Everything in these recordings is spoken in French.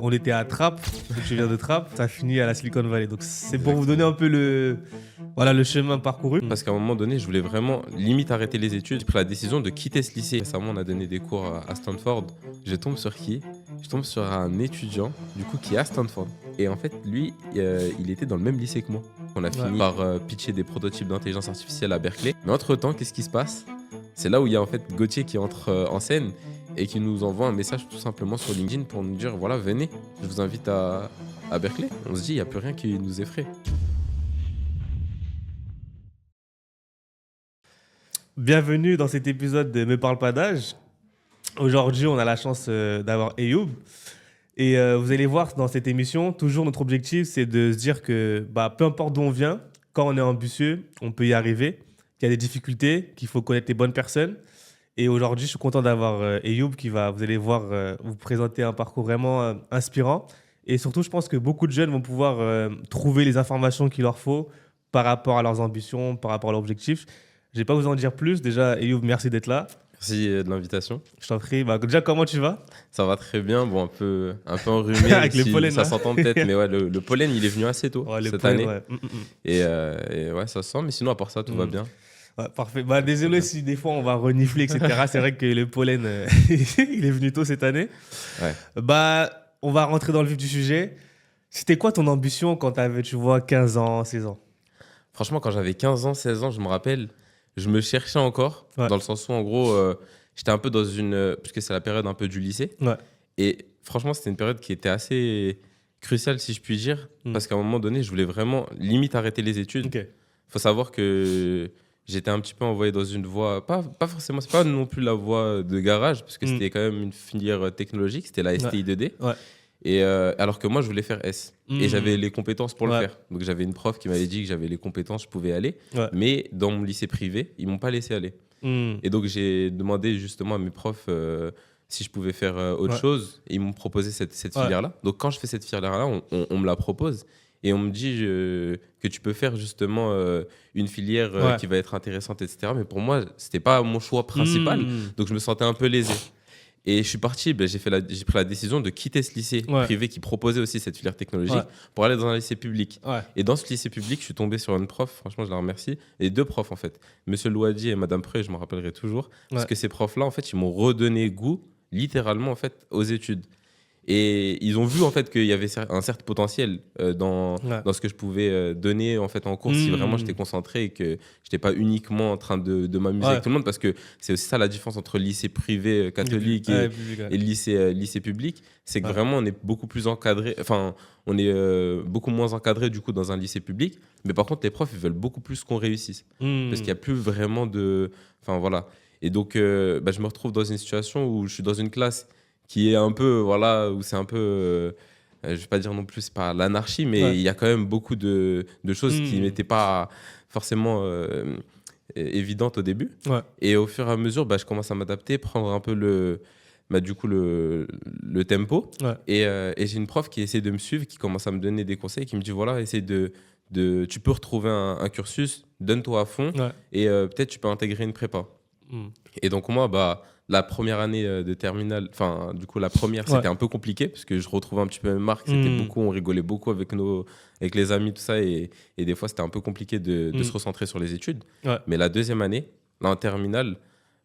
on était à Trappes, tu viens de Trappes, tu as fini à la Silicon Valley. Donc c'est pour vous donner un peu le chemin parcouru. Parce qu'à un moment donné, je voulais vraiment limite arrêter les études. J'ai pris la décision de quitter ce lycée. Récemment, on a donné des cours à Stanford. Je tombe sur qui? Je tombe sur un étudiant, du coup, qui est à Stanford. Et en fait, lui, il était dans le même lycée que moi. On a fini par pitcher des prototypes d'intelligence artificielle à Berkeley. Mais entre-temps, qu'est-ce qui se passe? C'est là où il y a en fait Gauthier qui entre en scène et qui nous envoie un message tout simplement sur LinkedIn pour nous dire voilà, venez, je vous invite à Berkeley. On se dit, il n'y a plus rien qui nous effraie. Bienvenue dans cet épisode de Me parle pas d'âge. Aujourd'hui, on a la chance d'avoir Ayoub. Et vous allez voir dans cette émission, toujours notre objectif, c'est de se dire que peu importe d'où on vient, quand on est ambitieux, on peut y arriver, qu'il y a des difficultés, qu'il faut connaître les bonnes personnes. Et aujourd'hui, je suis content d'avoir Ayoub qui va, vous allez voir, vous présenter un parcours vraiment inspirant. Et surtout, je pense que beaucoup de jeunes vont pouvoir trouver les informations qu'il leur faut par rapport à leurs ambitions, par rapport à leurs objectifs. Je ne vais pas vous en dire plus. Déjà, Ayoub, merci d'être là. Merci de l'invitation. Je t'en prie. Déjà, comment tu vas? Ça va très bien. Bon, un peu enrhumé. Avec le pollen, ça s'entend peut-être, mais ouais, le pollen, il est venu assez tôt cette année. Ouais. Et ouais, ça se sent. Mais sinon, à part ça, tout va bien. Ouais, parfait. Désolé si des fois on va renifler, etc. C'est vrai que le pollen, il est venu tôt cette année. Ouais. On va rentrer dans le vif du sujet. C'était quoi ton ambition quand tu avais, 15 ans, 16 ans? Franchement, quand j'avais 15 ans, 16 ans, je me rappelle, je me cherchais encore, dans le sens où, en gros, j'étais un peu dans puisque c'est la période un peu du lycée. Ouais. Et franchement, c'était une période qui était assez cruciale, si je puis dire, parce qu'à un moment donné, je voulais vraiment limite arrêter les études. Ok. Faut savoir que j'étais un petit peu envoyé dans une voie, pas forcément, c'est pas non plus la voie de garage, parce que c'était quand même une filière technologique, c'était la STI 2D. Ouais. Et alors que moi, je voulais faire S. Et j'avais les compétences pour le faire. Donc j'avais une prof qui m'avait dit que j'avais les compétences, je pouvais aller. Ouais. Mais dans mon lycée privé, ils m'ont pas laissé aller. Et donc j'ai demandé justement à mes profs si je pouvais faire autre chose. Et ils m'ont proposé cette filière-là. Donc quand je fais cette filière-là, on me la propose. Et on me dit que tu peux faire justement une filière qui va être intéressante, etc. Mais pour moi, c'était pas mon choix principal. Donc je me sentais un peu lésé. Et je suis parti, j'ai pris la décision de quitter ce lycée privé qui proposait aussi cette filière technologique pour aller dans un lycée public. Ouais. Et dans ce lycée public, je suis tombé sur une prof, franchement, je la remercie, et deux profs en fait, Monsieur Louadi et Madame Pré, je m'en rappellerai toujours, parce que ces profs-là, en fait, ils m'ont redonné goût, littéralement, en fait, aux études. Et ils ont vu en fait qu'il y avait un certain potentiel dans ce que je pouvais donner en fait en cours si vraiment j'étais concentré et que je n'étais pas uniquement en train de m'amuser avec tout le monde, parce que c'est aussi ça la différence entre le lycée privé catholique et le lycée public, c'est que vraiment on est beaucoup plus encadré, enfin on est beaucoup moins encadré du coup dans un lycée public, mais par contre les profs ils veulent beaucoup plus qu'on réussisse parce qu'il n'y a plus vraiment de... Enfin voilà. Et donc je me retrouve dans une situation où je suis dans une classe qui est un peu, voilà, où c'est un peu, je ne vais pas dire non plus, c'est pas l'anarchie, mais il y a quand même beaucoup de choses qui n'étaient pas forcément évidentes au début. Ouais. Et au fur et à mesure, je commence à m'adapter, prendre un peu le tempo. Ouais. Et j'ai une prof qui essaie de me suivre, qui commence à me donner des conseils, qui me dit, voilà, essaie tu peux retrouver un cursus, donne-toi à fond, et peut-être tu peux intégrer une prépa. Et donc moi, la première année de terminale, enfin du coup la première c'était un peu compliqué parce que je retrouvais un petit peu mes marques, on rigolait beaucoup avec les amis, tout ça, et des fois c'était un peu compliqué de se recentrer sur les études. Ouais. Mais la deuxième année, là en terminale,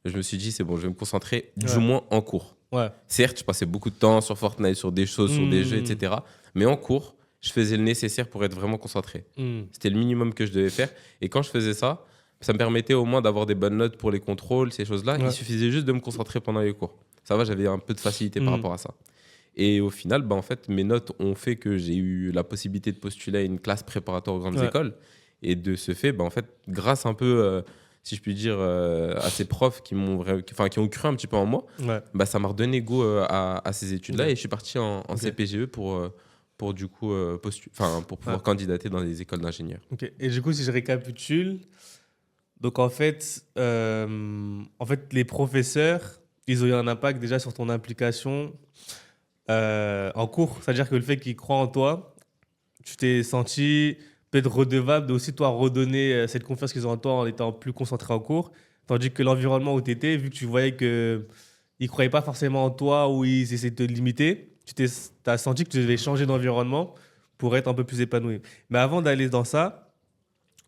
je me suis dit c'est bon, je vais me concentrer du moins en cours. Ouais. Certes, je passais beaucoup de temps sur Fortnite, sur des choses, sur des jeux, etc. Mais en cours, je faisais le nécessaire pour être vraiment concentré. C'était le minimum que je devais faire. Et quand je faisais ça, ça me permettait au moins d'avoir des bonnes notes pour les contrôles, ces choses-là. Ouais. Il suffisait juste de me concentrer pendant les cours. Ça va, j'avais un peu de facilité par rapport à ça. Et au final, en fait, mes notes ont fait que j'ai eu la possibilité de postuler à une classe préparatoire aux grandes écoles. Et de ce fait, en fait, grâce un peu, si je puis dire, à ces profs qui ont cru un petit peu en moi, ça m'a redonné goût à ces études-là. Et je suis parti en CPGE pour du coup, pour pouvoir candidater dans les écoles d'ingénieurs. Okay. Et du coup, si je récapitule... Donc, en fait, les professeurs, ils ont eu un impact déjà sur ton implication en cours. C'est-à-dire que le fait qu'ils croient en toi, tu t'es senti peut-être redevable de aussi, toi, redonner cette confiance qu'ils ont en toi en étant plus concentré en cours. Tandis que l'environnement où tu étais, vu que tu voyais qu'ils ne croyaient pas forcément en toi ou ils essaient de te limiter, tu as senti que tu devais changer d'environnement pour être un peu plus épanoui. Mais avant d'aller dans ça,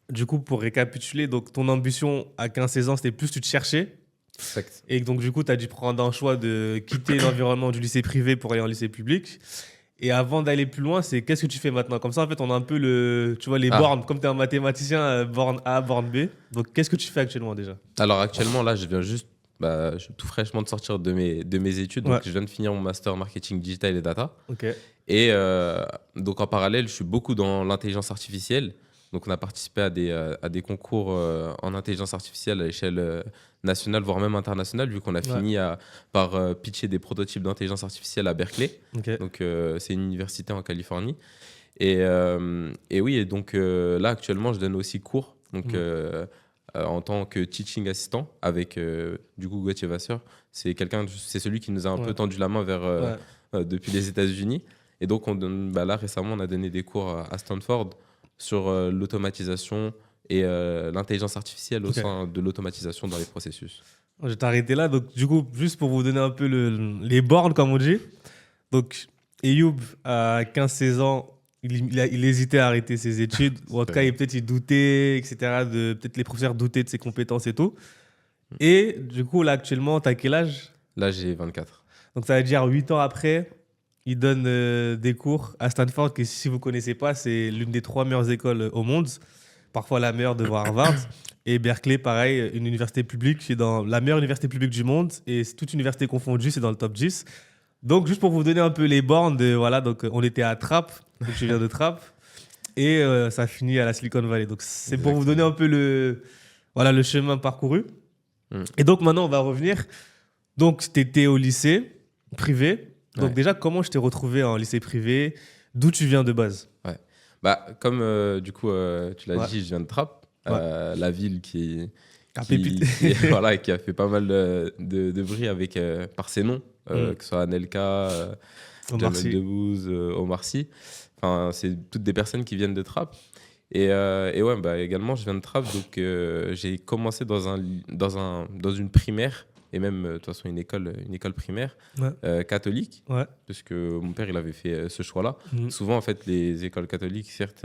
du coup, pour récapituler, donc ton ambition à 15-16 ans, c'était plus tu te cherchais. Exact. Et donc, du coup, tu as dû prendre un choix de quitter l'environnement du lycée privé pour aller en lycée public. Et avant d'aller plus loin, c'est qu'est-ce que tu fais maintenant? Comme ça, en fait, on a un peu tu vois, les bornes. Comme tu es un mathématicien, borne A, borne B. Donc, qu'est-ce que tu fais actuellement déjà? Alors, actuellement, là, je viens juste je suis tout fraîchement de sortir de mes études. Donc, je viens de finir mon master marketing digital et data. Okay. Et donc, en parallèle, je suis beaucoup dans l'intelligence artificielle. Donc, on a participé à des concours en intelligence artificielle à l'échelle nationale, voire même internationale, vu qu'on a fini par pitcher des prototypes d'intelligence artificielle à Berkeley. Okay. Donc, c'est une université en Californie. Et oui, et donc là, actuellement, je donne aussi cours. Donc, en tant que teaching assistant avec du coup Gauthier Vasseur. C'est celui qui nous a un peu tendu la main vers depuis les États-Unis. Et donc là récemment on a donné des cours à Stanford sur l'automatisation et l'intelligence artificielle au sein de l'automatisation dans les processus. Je vais t'arrêter là. Donc du coup, juste pour vous donner un peu les bornes comme on dit. Donc Ayoub à 15-16 ans, il hésitait à arrêter ses études, ou en tout cas, il doutait, etc. Peut-être les professeurs doutaient de ses compétences et tout. Et du coup, là, actuellement, tu as quel âge? Là, j'ai 24. Donc, ça veut dire 8 ans après, il donne des cours à Stanford, qui, si vous ne connaissez pas, c'est l'une des 3 meilleures écoles au monde, parfois la meilleure devant Harvard. Et Berkeley, pareil, une université publique, c'est dans la meilleure université publique du monde, et toute université confondue, c'est dans le top 10. Donc, juste pour vous donner un peu les bornes, voilà, donc on était à Trappes, donc je viens de Trappes, et ça finit à la Silicon Valley. Donc, c'est pour vous donner un peu le chemin parcouru. Et donc, maintenant, on va revenir. Donc, tu étais au lycée privé. Donc, déjà, comment je t'ai retrouvé en lycée privé? D'où tu viens de base? Comme du coup, tu l'as dit, je viens de Trappes, la ville qui a fait pas mal de bruit par ses noms. Que ce soit Anelka, Jamel Debbouze, Omar Sy. Enfin, c'est toutes des personnes qui viennent de Trappes. Et également, je viens de Trappes. Donc, j'ai commencé dans une primaire, et même, de toute façon, une école primaire catholique. Parce que mon père, il avait fait ce choix-là. Souvent, en fait, les écoles catholiques, certes,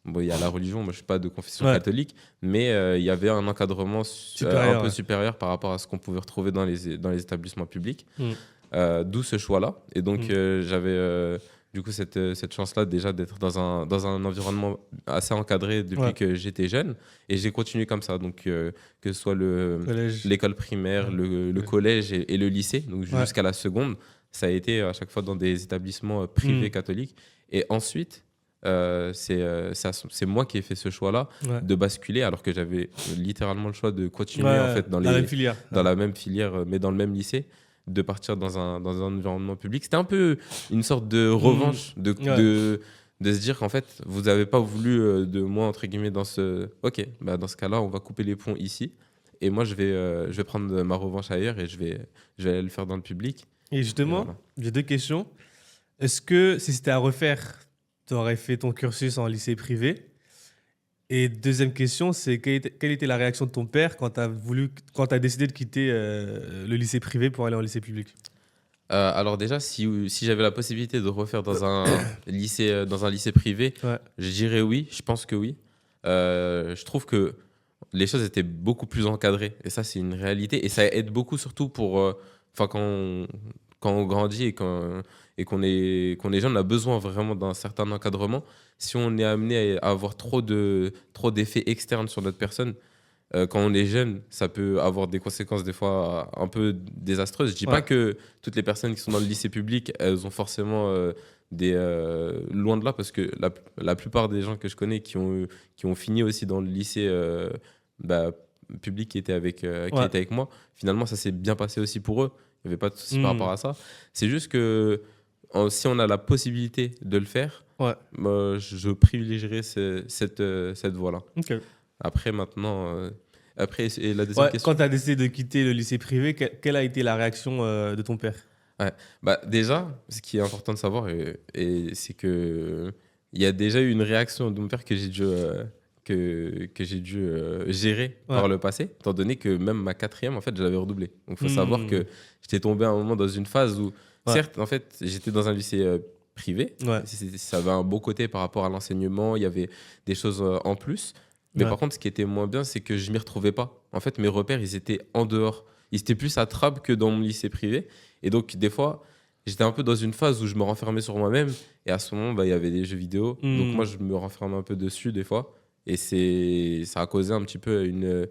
il y a la religion. Moi, je ne suis pas de confession catholique. Mais il y avait un encadrement un peu supérieur par rapport à ce qu'on pouvait retrouver dans les établissements publics. D'où ce choix-là. Et donc, j'avais du coup cette chance-là déjà d'être dans un environnement assez encadré depuis que j'étais jeune. Et j'ai continué comme ça. Donc, que ce soit l'école primaire, le collège et le lycée, donc jusqu'à la seconde, ça a été à chaque fois dans des établissements privés catholiques. Et ensuite, c'est moi qui ai fait ce choix-là de basculer, alors que j'avais littéralement le choix de continuer en fait, dans la même filière, mais dans le même lycée, de partir dans un environnement public. C'était un peu une sorte de revanche de se dire qu'en fait, vous n'avez pas voulu de moi, entre guillemets, dans ce cas-là, on va couper les ponts ici. Et moi, je vais prendre ma revanche ailleurs et je vais aller le faire dans le public. Et justement, j'ai 2 questions. Est-ce que si c'était à refaire, tu aurais fait ton cursus en lycée privé? Et deuxième question, c'est quelle était la réaction de ton père quand tu as décidé de quitter le lycée privé pour aller en lycée public? Alors déjà, si j'avais la possibilité de refaire dans un lycée privé, je dirais oui, je pense que oui. Je trouve que les choses étaient beaucoup plus encadrées, et ça, c'est une réalité. Et ça aide beaucoup, surtout pour quand on grandit et qu'on est jeune, on a besoin vraiment d'un certain encadrement. Si on est amené à avoir trop d'effets externes sur notre personne, quand on est jeune, ça peut avoir des conséquences des fois un peu désastreuses. Je ne dis pas que toutes les personnes qui sont dans le lycée public, elles ont forcément loin de là, parce que la plupart des gens que je connais qui ont fini aussi dans le lycée public qui était avec moi, finalement, ça s'est bien passé aussi pour eux. Il n'y avait pas de souci par rapport à ça. C'est juste que si on a la possibilité de le faire, moi, je privilégierais cette voie-là. Okay. Après, maintenant... et la deuxième question... Quand tu as décidé de quitter le lycée privé, quelle a été la réaction de ton père? Déjà, ce qui est important de savoir, c'est qu'il y a déjà eu une réaction de mon père que j'ai dû gérer par le passé, étant donné que même ma 4e, en fait, je l'avais redoublée. Donc, il faut savoir que j'étais tombé à un moment dans une phase où Certes, en fait, j'étais dans un lycée privé. Ça avait un beau côté par rapport à l'enseignement. Il y avait des choses en plus. Mais par contre, ce qui était moins bien, c'est que je m'y retrouvais pas. En fait, mes repères, ils étaient en dehors. Ils étaient plus à Trappes que dans mon lycée privé. Et donc, des fois, j'étais un peu dans une phase où je me renfermais sur moi-même. Et à ce moment, il y avait des jeux vidéo. Donc, moi, je me renfermais un peu dessus, des fois. Et ça a causé un petit peu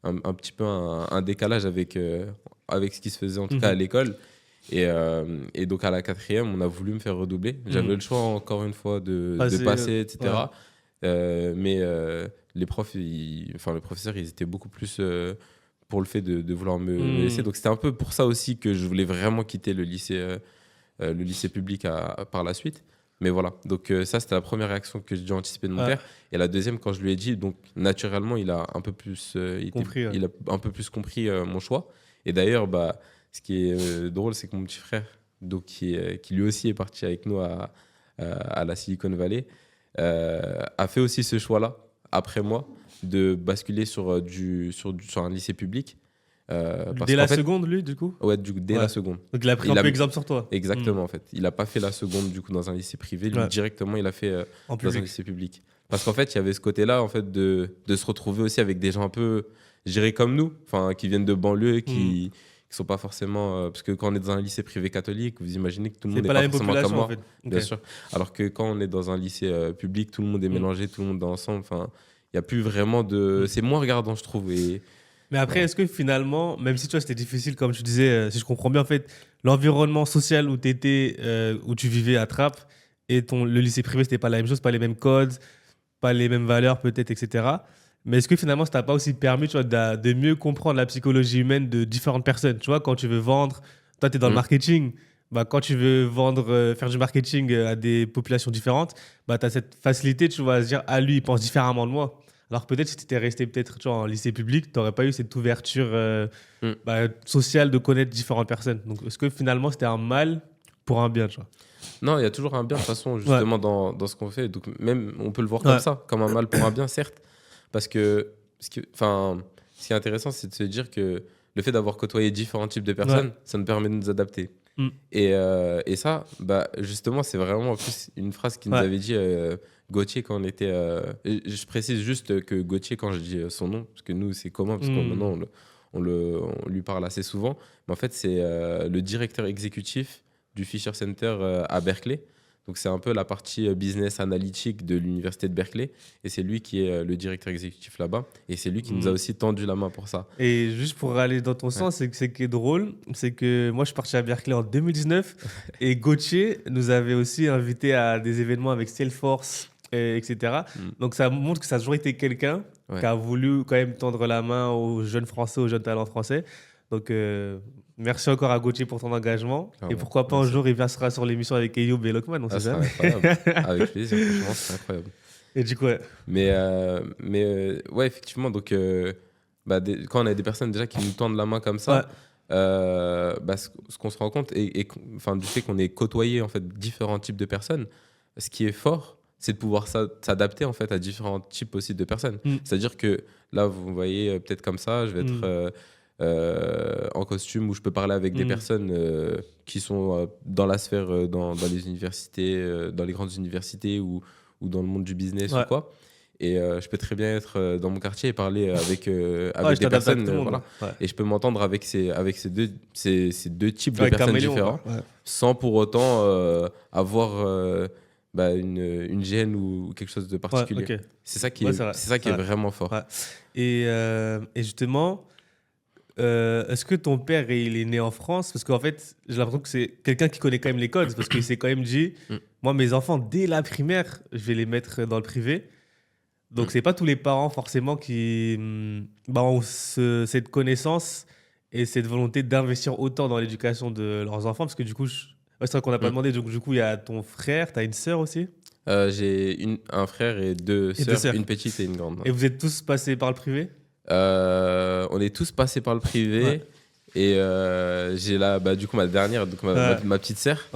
un décalage avec ce qui se faisait, en tout cas, à l'école. Et donc, à la 4e, on a voulu me faire redoubler. J'avais le choix, encore une fois, de passer, etc. Mais les professeurs, ils étaient beaucoup plus pour le fait de vouloir me laisser. Donc, c'était un peu pour ça aussi que je voulais vraiment quitter le lycée public par la suite. Mais voilà, donc ça, c'était la première réaction que j'ai dû anticiper de mon père. Et la deuxième, quand je lui ai dit, donc naturellement, il a un peu plus, il a un peu plus compris mon choix. Et d'ailleurs, ce qui est drôle, c'est que mon petit frère, donc, qui lui aussi est parti avec nous à la Silicon Valley, a fait aussi ce choix-là, après moi, de basculer sur un lycée public. Dès la seconde, lui, du coup? Ouais, dès la seconde. Donc, il a pris un peu exemple sur toi. Exactement, en fait. Il n'a pas fait la seconde, du coup, dans un lycée privé. Lui, directement, il a fait dans un lycée public. Parce qu'en fait, il y avait ce côté-là, en fait, de se retrouver aussi avec des gens un peu, je dirais, comme nous, qui viennent de banlieue, qui sont pas forcément... parce que quand on est dans un lycée privé catholique, vous imaginez que tout le monde n'est pas forcément comme moi. En fait. Bien sûr. Alors que quand on est dans un lycée public, tout le monde est mélangé, tout le monde est ensemble. Enfin, il n'y a plus vraiment de... C'est moins regardant, je trouve. Mais après, est-ce que finalement, même si tu vois, c'était difficile, comme tu disais, si je comprends bien, en fait, l'environnement social où tu étais, où tu vivais à Trappes, et le lycée privé, c'était pas la même chose, pas les mêmes codes, pas les mêmes valeurs peut-être, etc. Mais est-ce que finalement, ça t'a pas aussi permis, tu vois, de mieux comprendre la psychologie humaine de différentes personnes? Tu vois, quand tu veux vendre, toi, tu es dans le marketing, quand tu veux vendre, faire du marketing à des populations différentes, tu as cette facilité, tu vois, à se dire, ah, lui, il pense différemment de moi. Alors peut-être si tu étais resté en lycée public, tu n'aurais pas eu cette ouverture sociale de connaître différentes personnes. Donc est-ce que finalement c'était un mal pour un bien, tu vois? Non, il y a toujours un bien de toute façon justement dans ce qu'on fait. Donc même on peut le voir comme ça, comme un mal pour un bien, certes. Parce que ce qui est intéressant, c'est de se dire que le fait d'avoir côtoyé différents types de personnes, ça nous permet de nous adapter. Et ça, justement, c'est vraiment en plus une phrase qu'il nous avait dit Gauthier quand on était... je précise juste que Gauthier, quand je dis son nom, parce que nous, c'est commun, parce que maintenant, on lui parle assez souvent, mais en fait, c'est le directeur exécutif du Fisher Center à Berkeley. Donc, c'est un peu la partie business analytique de l'université de Berkeley. Et c'est lui qui est le directeur exécutif là-bas. Et c'est lui qui nous a aussi tendu la main pour ça. Et juste pour aller dans ton sens, c'est qui est drôle, c'est que moi, je suis parti à Berkeley en 2019. Et Gauthier nous avait aussi invité à des événements avec Salesforce, etc. Donc, ça montre que ça a toujours été quelqu'un qui a voulu quand même tendre la main aux jeunes Français, aux jeunes talents français. Donc, merci encore à Gauthier pour ton engagement. Et pourquoi pas un jour, il sera sur l'émission avec Eyoub et Lokman, on sait jamais. Avec plaisir, franchement, c'est incroyable. Et du coup, Mais effectivement, donc, quand on a des personnes déjà qui nous tendent la main comme ça, ce qu'on se rend compte, du fait qu'on ait côtoyé en fait, différents types de personnes, ce qui est fort, c'est de pouvoir s'adapter en fait, à différents types aussi de personnes. C'est-à-dire que là, vous voyez, peut-être comme ça, je vais être... en costume où je peux parler avec des personnes qui sont dans la sphère, dans les universités, dans les grandes universités ou dans le monde du business ou quoi. Et je peux très bien être dans mon quartier et parler avec des personnes. Et je peux m'entendre avec ces deux types de personnes différents sans pour autant avoir une gêne ou quelque chose de particulier. C'est ça qui est vraiment fort. Et justement... est-ce que ton père il est né en France? Parce qu'en fait, j'ai l'impression que c'est quelqu'un qui connaît quand même les codes, parce qu'il s'est quand même dit moi, mes enfants, dès la primaire, je vais les mettre dans le privé. Donc, c'est pas tous les parents forcément qui ont cette connaissance et cette volonté d'investir autant dans l'éducation de leurs enfants. Parce que du coup, c'est vrai qu'on n'a pas demandé. Donc, du coup, il y a ton frère, tu as une sœur aussi? J'ai un frère et deux sœurs, une petite et une grande. Et vous êtes tous passés par le privé? On est tous passés par le privé et j'ai là du coup ma dernière, donc ma petite sœur.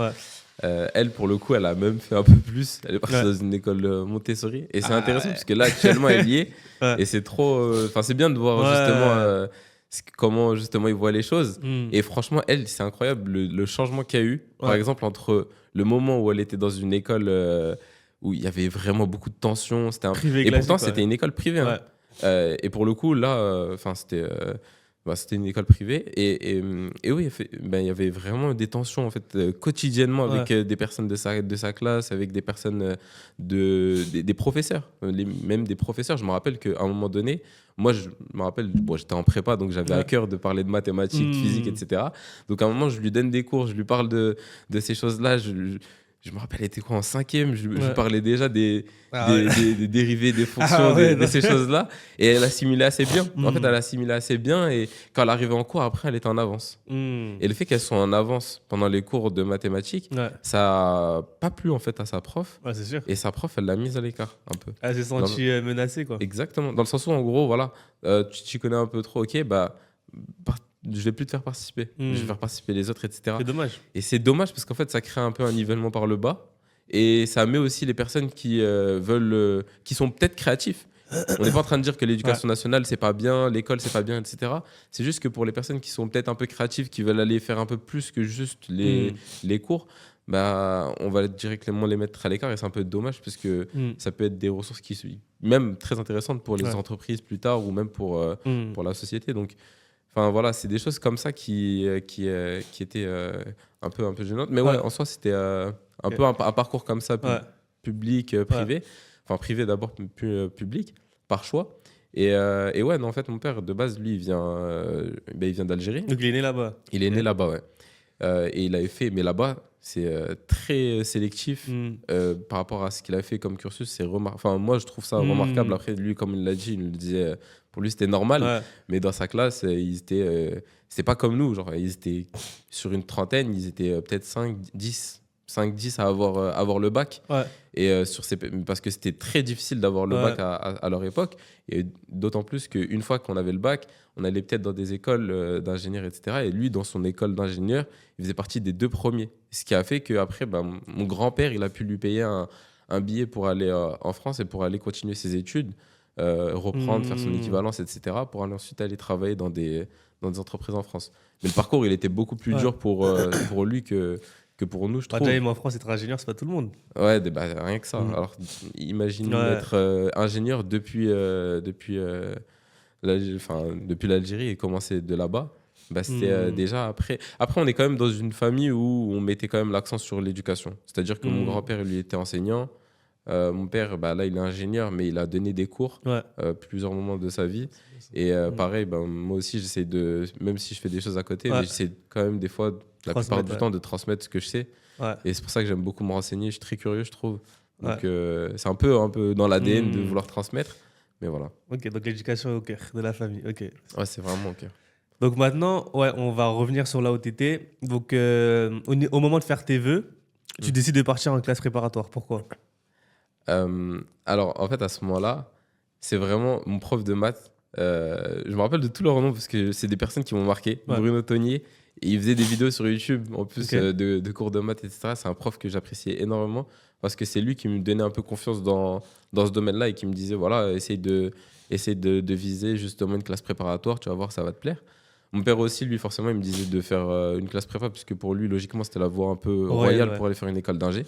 Elle pour le coup elle a même fait un peu plus, elle est partie dans une école Montessori et c'est intéressant parce que là actuellement elle y est et c'est trop c'est bien de voir justement comment justement ils voient les choses. Et franchement, elle, c'est incroyable le changement qu'il y a eu. Par exemple, entre le moment où elle était dans une école où il y avait vraiment beaucoup de tensions. Et pourtant, c'était une école privée. Hein. Et pour le coup, là, c'était une école privée. Et oui, il y avait vraiment des tensions en fait, quotidiennement avec des personnes de sa classe, avec des personnes, des professeurs. Même des professeurs. Je me rappelle qu'à un moment donné, moi, je me rappelle, j'étais en prépa, donc j'avais à cœur de parler de mathématiques, physique, etc. Donc à un moment, je lui donne des cours, je lui parle de ces choses-là. Je me rappelle, elle était quoi en 5e, je parlais déjà des dérivés, des fonctions, de ces choses-là. Et elle assimilait assez bien. En fait, elle assimilait assez bien. Et quand elle arrivait en cours, après, elle était en avance. Et le fait qu'elle soit en avance pendant les cours de mathématiques, ça n'a pas plu en fait à sa prof. C'est sûr. Et sa prof, elle l'a mise à l'écart un peu. Elle s'est sentie menacée, quoi. Exactement. Dans le sens où, en gros, voilà, tu connais un peu trop, ok, je vais plus te faire participer. Je vais faire participer les autres, etc. C'est dommage. Et c'est dommage parce qu'en fait, ça crée un peu un nivellement par le bas. Et ça met aussi les personnes qui qui sont peut-être créatifs. On n'est pas en train de dire que l'éducation nationale, c'est pas bien, l'école, c'est pas bien, etc. C'est juste que pour les personnes qui sont peut-être un peu créatives, qui veulent aller faire un peu plus que juste les cours, on va directement les mettre à l'écart. Et c'est un peu dommage parce que ça peut être des ressources qui sont même très intéressantes pour les entreprises plus tard ou même pour la société. Donc, enfin voilà, c'est des choses comme ça qui étaient un peu gênantes. Mais en soi, c'était un peu un parcours comme ça, public, privé. Enfin, privé d'abord, puis public, par choix. Et non, en fait, mon père, de base, lui, il vient d'Algérie. Donc, il est né là-bas. Il est né là-bas, ouais. Et il avait fait, mais là-bas, c'est très sélectif par rapport à ce qu'il a fait comme cursus. C'est enfin, moi, je trouve ça remarquable. Après, lui, comme il l'a dit, il le disait, pour lui, c'était normal. Mais dans sa classe, ils étaient. C'était pas comme nous. Genre, ils étaient sur une trentaine, ils étaient peut-être 5-10 à avoir le bac. Et parce que c'était très difficile d'avoir le bac à leur époque. Et d'autant plus qu'une fois qu'on avait le bac, on allait peut-être dans des écoles d'ingénieurs, etc. Et lui, dans son école d'ingénieur, il faisait partie des 2 premiers. Ce qui a fait qu'après, mon grand-père, il a pu lui payer un billet pour aller en France et pour aller continuer ses études, reprendre, faire son équivalence, etc. pour aller ensuite aller travailler dans des entreprises en France. Mais le parcours, il était beaucoup plus dur pour lui que pour nous, je trouve. Déjà, en France, être ingénieur, c'est pas tout le monde. Ouais, rien que ça. Alors, imagine être ingénieur depuis l'Algérie et commencer de là-bas. C'était déjà après. Après, on est quand même dans une famille où on mettait quand même l'accent sur l'éducation. C'est-à-dire que mon grand-père, lui, était enseignant. Mon père, là, il est ingénieur, mais il a donné des cours plusieurs moments de sa vie. Et pareil, moi aussi, j'essaie même si je fais des choses à côté, mais j'essaie quand même des fois, la plupart du temps, de transmettre ce que je sais. Et c'est pour ça que j'aime beaucoup me renseigner. Je suis très curieux, je trouve. Donc, c'est un peu dans l'ADN de vouloir transmettre. Mais voilà. Ok, donc l'éducation est au cœur de la famille. Ok. Ouais, c'est vraiment au cœur. Donc maintenant, on va revenir sur là où tu étais. Donc, au moment de faire tes vœux, tu décides de partir en classe préparatoire. Pourquoi ? Alors, en fait, à ce moment-là, c'est vraiment mon prof de maths. Je me rappelle de tous leurs noms parce que c'est des personnes qui m'ont marqué. Bruno Tonier. Et il faisait des vidéos sur YouTube en plus de cours de maths, etc. C'est un prof que j'appréciais énormément parce que c'est lui qui me donnait un peu confiance dans ce domaine-là et qui me disait voilà, essaye de viser justement une classe préparatoire, tu vas voir, ça va te plaire. Mon père aussi, lui, forcément, il me disait de faire une classe prépa puisque pour lui, logiquement, c'était la voie un peu royale pour aller faire une école d'ingé.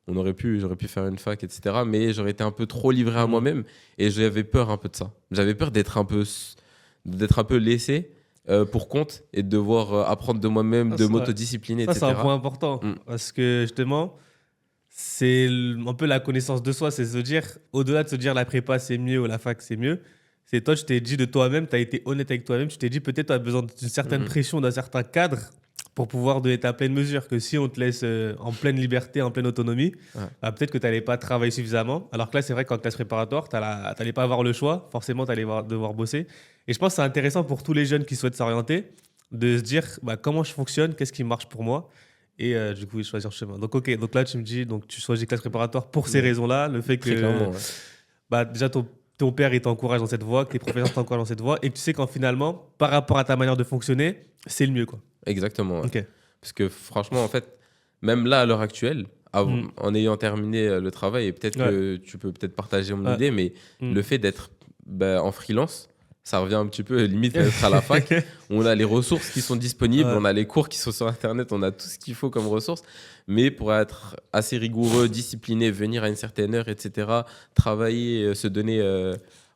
J'aurais pu faire une fac, etc. Mais j'aurais été un peu trop livré à moi-même et j'avais peur un peu de ça. J'avais peur d'être un peu laissé pour compte et de devoir apprendre de moi-même, de m'autodiscipliner, etc. Ça, c'est un point important parce que justement, c'est un peu la connaissance de soi. C'est se dire, au-delà de se dire la prépa c'est mieux ou la fac c'est mieux, c'est toi, tu t'es dit de toi-même, tu as été honnête avec toi-même, tu t'es dit peut-être tu as besoin d'une certaine pression, d'un certain cadre pour pouvoir donner ta pleine mesure, que si on te laisse en pleine liberté, en pleine autonomie, peut-être que tu n'allais pas travailler suffisamment. Alors que là, c'est vrai qu'en classe préparatoire, tu n'allais pas avoir le choix. Forcément, tu allais devoir bosser. Et je pense que c'est intéressant pour tous les jeunes qui souhaitent s'orienter de se dire comment je fonctionne, qu'est-ce qui marche pour moi. Et du coup, choisir le chemin. Donc, ok, donc là, tu me dis, donc, tu choisis classe préparatoire pour ces raisons-là. Le fait que déjà, ton père il t'encourage dans cette voie, que tes professeurs t'encouragent dans cette voie, et tu sais qu'en finalement, par rapport à ta manière de fonctionner, c'est le mieux, quoi. Exactement. Ouais. Parce que franchement, en fait, même là, à l'heure actuelle, en ayant terminé le travail, et peut-être que tu peux peut-être partager mon idée, mais le fait d'être en freelance, ça revient un petit peu limite à être à la fac. On a les ressources qui sont disponibles, on a les cours qui sont sur Internet, on a tout ce qu'il faut comme ressources. Mais pour être assez rigoureux, discipliné, venir à une certaine heure, etc., travailler, se donner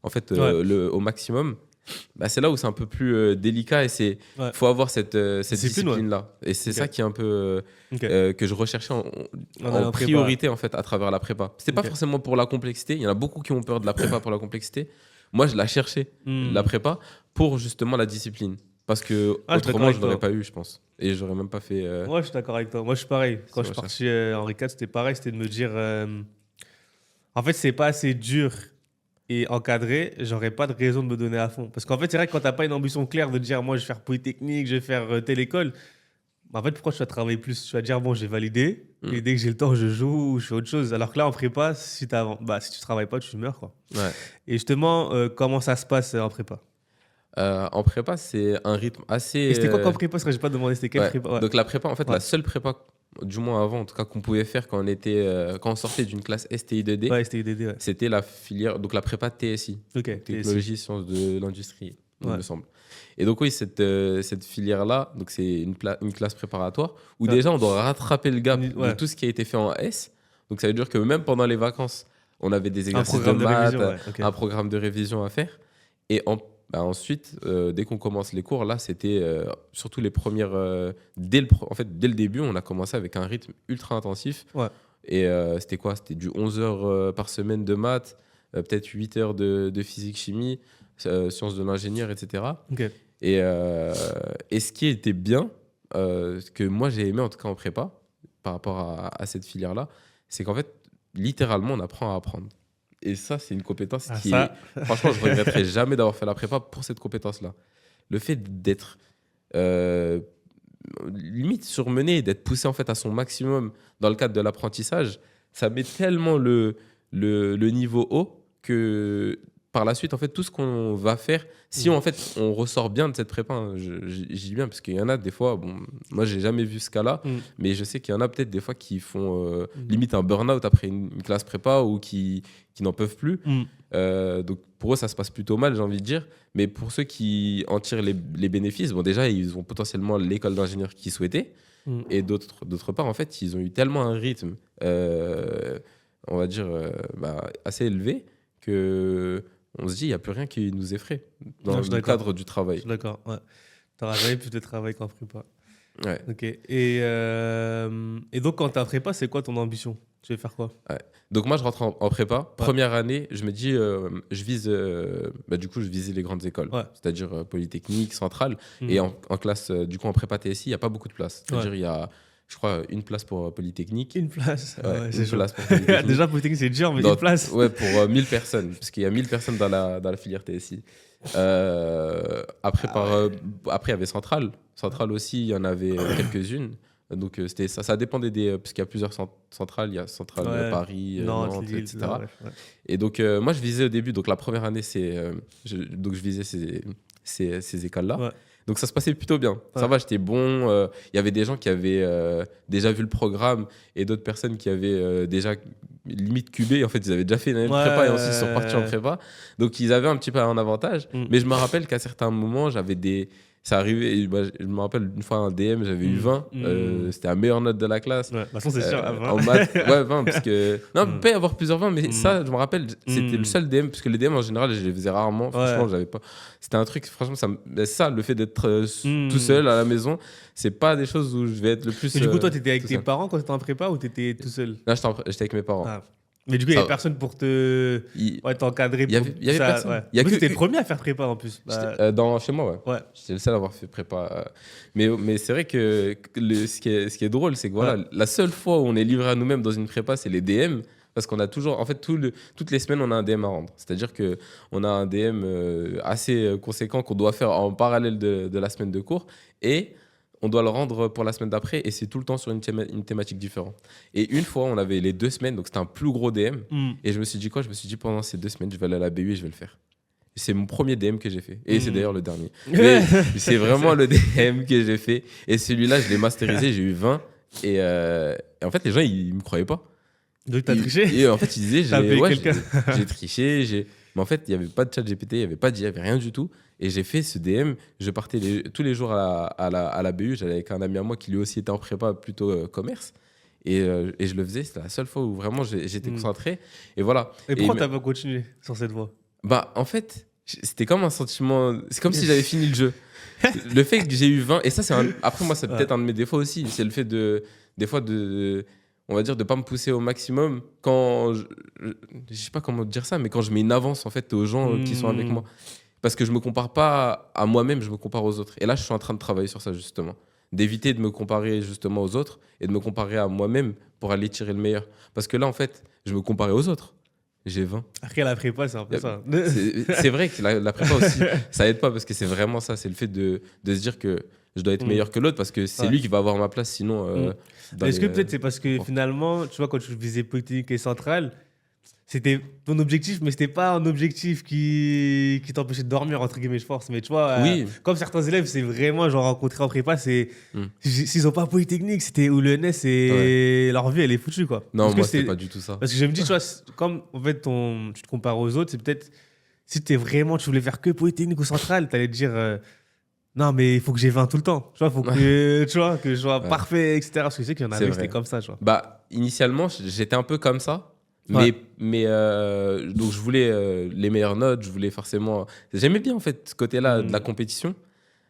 au maximum, bah, c'est là où c'est un peu plus délicat et il faut avoir cette discipline-là. Et c'est ça qui est un peu que je recherchais en priorité en fait, à travers la prépa. C'était pas forcément pour la complexité. Il y en a beaucoup qui ont peur de la prépa pour la complexité. Moi, je la cherchais, la prépa, pour justement la discipline. Parce que autrement, je ne l'aurais pas eu, je pense. Et j'aurais même pas fait. Moi, je suis d'accord avec toi. Moi, je suis pareil. Quand je suis parti Henri IV, c'était pareil. C'était de me dire en fait, c'est pas assez dur et encadré, j'aurais pas de raison de me donner à fond. Parce qu'en fait, c'est vrai que quand t'as pas une ambition claire de dire moi, je vais faire Polytechnique, je vais faire telle école, en fait, pourquoi tu vas travailler plus? Tu vas dire bon, j'ai validé. Et dès que j'ai le temps, je joue ou je fais autre chose. Alors que là, en prépa, si tu travailles pas, tu meurs, quoi. Ouais. Et justement, comment ça se passe en prépa? En prépa, c'est un rythme assez. Et c'était quoi comme prépa? Parce que j'ai pas demandé c'était quelle prépa. Donc la prépa, en fait, la seule prépa, du moins avant, en tout cas, qu'on pouvait faire quand on sortait d'une classe STI2D, c'était la filière, donc la prépa TSI, Technologie, Sciences de l'Industrie, il me semble. Et donc oui, cette filière-là, donc c'est une classe préparatoire où déjà on doit rattraper le gap de tout ce qui a été fait en S. Donc ça veut dire que même pendant les vacances, on avait des exercices de maths, un programme de révision à faire. Et ensuite, dès qu'on commence les cours, là, c'était surtout les premières. Dès le début, on a commencé avec un rythme ultra intensif. Et c'était quoi? C'était du 11 heures par semaine de maths, peut-être 8 heures de physique-chimie, sciences de l'ingénieur, etc. Et ce qui était bien, ce que moi j'ai aimé en tout cas en prépa, par rapport à cette filière-là, c'est qu'en fait, littéralement, on apprend à apprendre. Et ça, c'est une compétence franchement, je ne regretterai jamais d'avoir fait la prépa pour cette compétence-là. Le fait d'être limite surmené, d'être poussé en fait à son maximum dans le cadre de l'apprentissage, ça met tellement le niveau haut que par la suite, en fait, tout ce qu'on va faire, si en fait, on ressort bien de cette prépa, j'y dis bien, parce qu'il y en a des fois, bon, moi, j'ai jamais vu ce cas-là, mais je sais qu'il y en a peut-être des fois qui font limite un burn-out après une classe prépa ou qui n'en peuvent plus. Donc, pour eux, ça se passe plutôt mal, j'ai envie de dire. Mais pour ceux qui en tirent les bénéfices, bon, déjà, ils ont potentiellement l'école d'ingénieur qu'ils souhaitaient. Et d'autre part, en fait, ils ont eu tellement un rythme, on va dire, assez élevé que on se dit, il n'y a plus rien qui nous effraie dans le cadre du travail. Je suis d'accord, ouais. Tu n'auras jamais plus de travail qu'en prépa. Ouais. Ok. Et donc, quand tu es en prépa, c'est quoi ton ambition? Tu veux faire quoi? Donc, moi, je rentre en prépa. Première année, je me dis, je vise. Du coup, je visais les grandes écoles, c'est-à-dire Polytechnique, Centrale. Et en classe, du coup, en prépa TSI, il n'y a pas beaucoup de places. C'est-à-dire, il y a, je crois, une place pour Polytechnique. Une place. C'est une place pour Polytechnique. Déjà, Polytechnique, c'est dur, mais une place. Ouais, pour 1000 personnes, parce qu'il y a 1000 personnes dans la filière TSI. Après, il y avait Centrale. Centrale aussi, il y en avait quelques-unes. Donc, ça dépendait parce qu'il y a plusieurs centrales. Il y a Centrale Paris, Nantes, Lille, etc. Et donc, moi, je visais au début. Donc, la première année, je visais ces écoles-là. Donc ça se passait plutôt bien. Ça va, j'étais bon. Il y avait des gens qui avaient déjà vu le programme et d'autres personnes qui avaient déjà limite cubé. En fait, ils avaient déjà fait une année de prépa et ensuite ils sont partis en prépa. Donc ils avaient un petit peu un avantage. Mais je me rappelle qu'à certains moments, j'avais ça arrivait, je me rappelle une fois un DM, j'avais eu 20. C'était la meilleure note de la classe. De toute façon, c'est sûr, 20. En maths, 20. Parce que... Non, il peut y avoir plusieurs 20, mais ça, je me rappelle, c'était le seul DM. Parce que les DM, en général, je les faisais rarement. Franchement, j'avais pas... C'était un truc, franchement, ça, le fait d'être tout seul à la maison, c'est pas des choses où je vais être le plus. Et du coup, toi, t'étais avec tes parents quand t'étais en prépa ou t'étais tout seul? Là, j'étais avec mes parents. Mais du coup, il n'y avait personne pour t'encadrer. Il y avait personne. Du coup, t'étais le premier à faire prépa en plus. Chez moi, ouais. J'étais le seul à avoir fait prépa. Mais c'est vrai que ce qui est drôle, c'est que voilà, la seule fois où on est livré à nous-mêmes dans une prépa, c'est les DM. Parce qu'on a toujours, en fait, toutes les semaines, on a un DM à rendre. C'est-à-dire qu'on a un DM assez conséquent qu'on doit faire en parallèle de la semaine de cours. Et on doit le rendre pour la semaine d'après et c'est tout le temps sur une thématique différente. Et une fois, on avait les 2 semaines, donc c'était un plus gros DM. Et je me suis dit quoi? Je me suis dit pendant ces 2 semaines, je vais aller à la BU et je vais le faire. C'est mon premier DM que j'ai fait. Et c'est d'ailleurs le dernier. Mais c'est vraiment le DM que j'ai fait. Et celui-là, je l'ai masterisé, j'ai eu 20. Et en fait, les gens, ils ne me croyaient pas. Donc t'as triché? Et en fait, ils disaient, j'ai triché, Mais en fait, il n'y avait pas de chat GPT, il n'y avait pas d'IA, il n'y avait rien du tout. Et j'ai fait ce DM. Je partais tous les jours à la BU. J'allais avec un ami à moi qui lui aussi était en prépa, plutôt commerce. Et je le faisais. C'était la seule fois où vraiment j'étais concentré. Et voilà. Et pourquoi tu n'as pas continué sur cette voie? Bah, en fait, c'était comme un sentiment. C'est comme si j'avais fini le jeu. Le fait que j'ai eu 20. Et ça, après, moi, c'est peut-être un de mes défauts aussi. C'est le fait des fois, on va dire, de pas me pousser au maximum quand. Je sais pas comment dire ça, mais quand je mets une avance, en fait, aux gens qui sont avec moi. Parce que je me compare pas à moi-même, je me compare aux autres. Et là, je suis en train de travailler sur ça, justement. D'éviter de me comparer, justement, aux autres et de me comparer à moi-même pour aller tirer le meilleur. Parce que là, en fait, je me comparais aux autres. J'ai 20. Après, la prépa, c'est un peu ça. C'est vrai que la prépa aussi, ça aide pas parce que c'est vraiment ça. C'est le fait de se dire que je dois être meilleur que l'autre parce que c'est lui qui va avoir ma place. Sinon, est-ce que peut-être c'est parce que finalement, tu vois, quand tu visais Polytechnique et Centrale, c'était ton objectif, mais c'était pas un objectif qui t'empêchait de dormir, entre guillemets, je force. Mais tu vois, comme certains élèves, c'est vraiment, genre, rencontré en prépa, s'ils ont pas Polytechnique, c'était ou le NS et leur vie, elle est foutue, quoi. Non, moi, c'est pas du tout ça. Parce que je me dis, tu vois, comme en fait, tu te compares aux autres, c'est peut-être, si tu voulais faire que Polytechnique ou Centrale, t'allais te dire, non, mais il faut que j'ai 20 tout le temps. Tu vois, faut que, que je sois parfait, etc. Parce que je sais qu'il y en avait, c'était comme ça, tu vois. Bah, initialement, j'étais un peu comme ça. Mais donc je voulais les meilleures notes, je voulais forcément. J'aimais bien en fait ce côté-là de la compétition.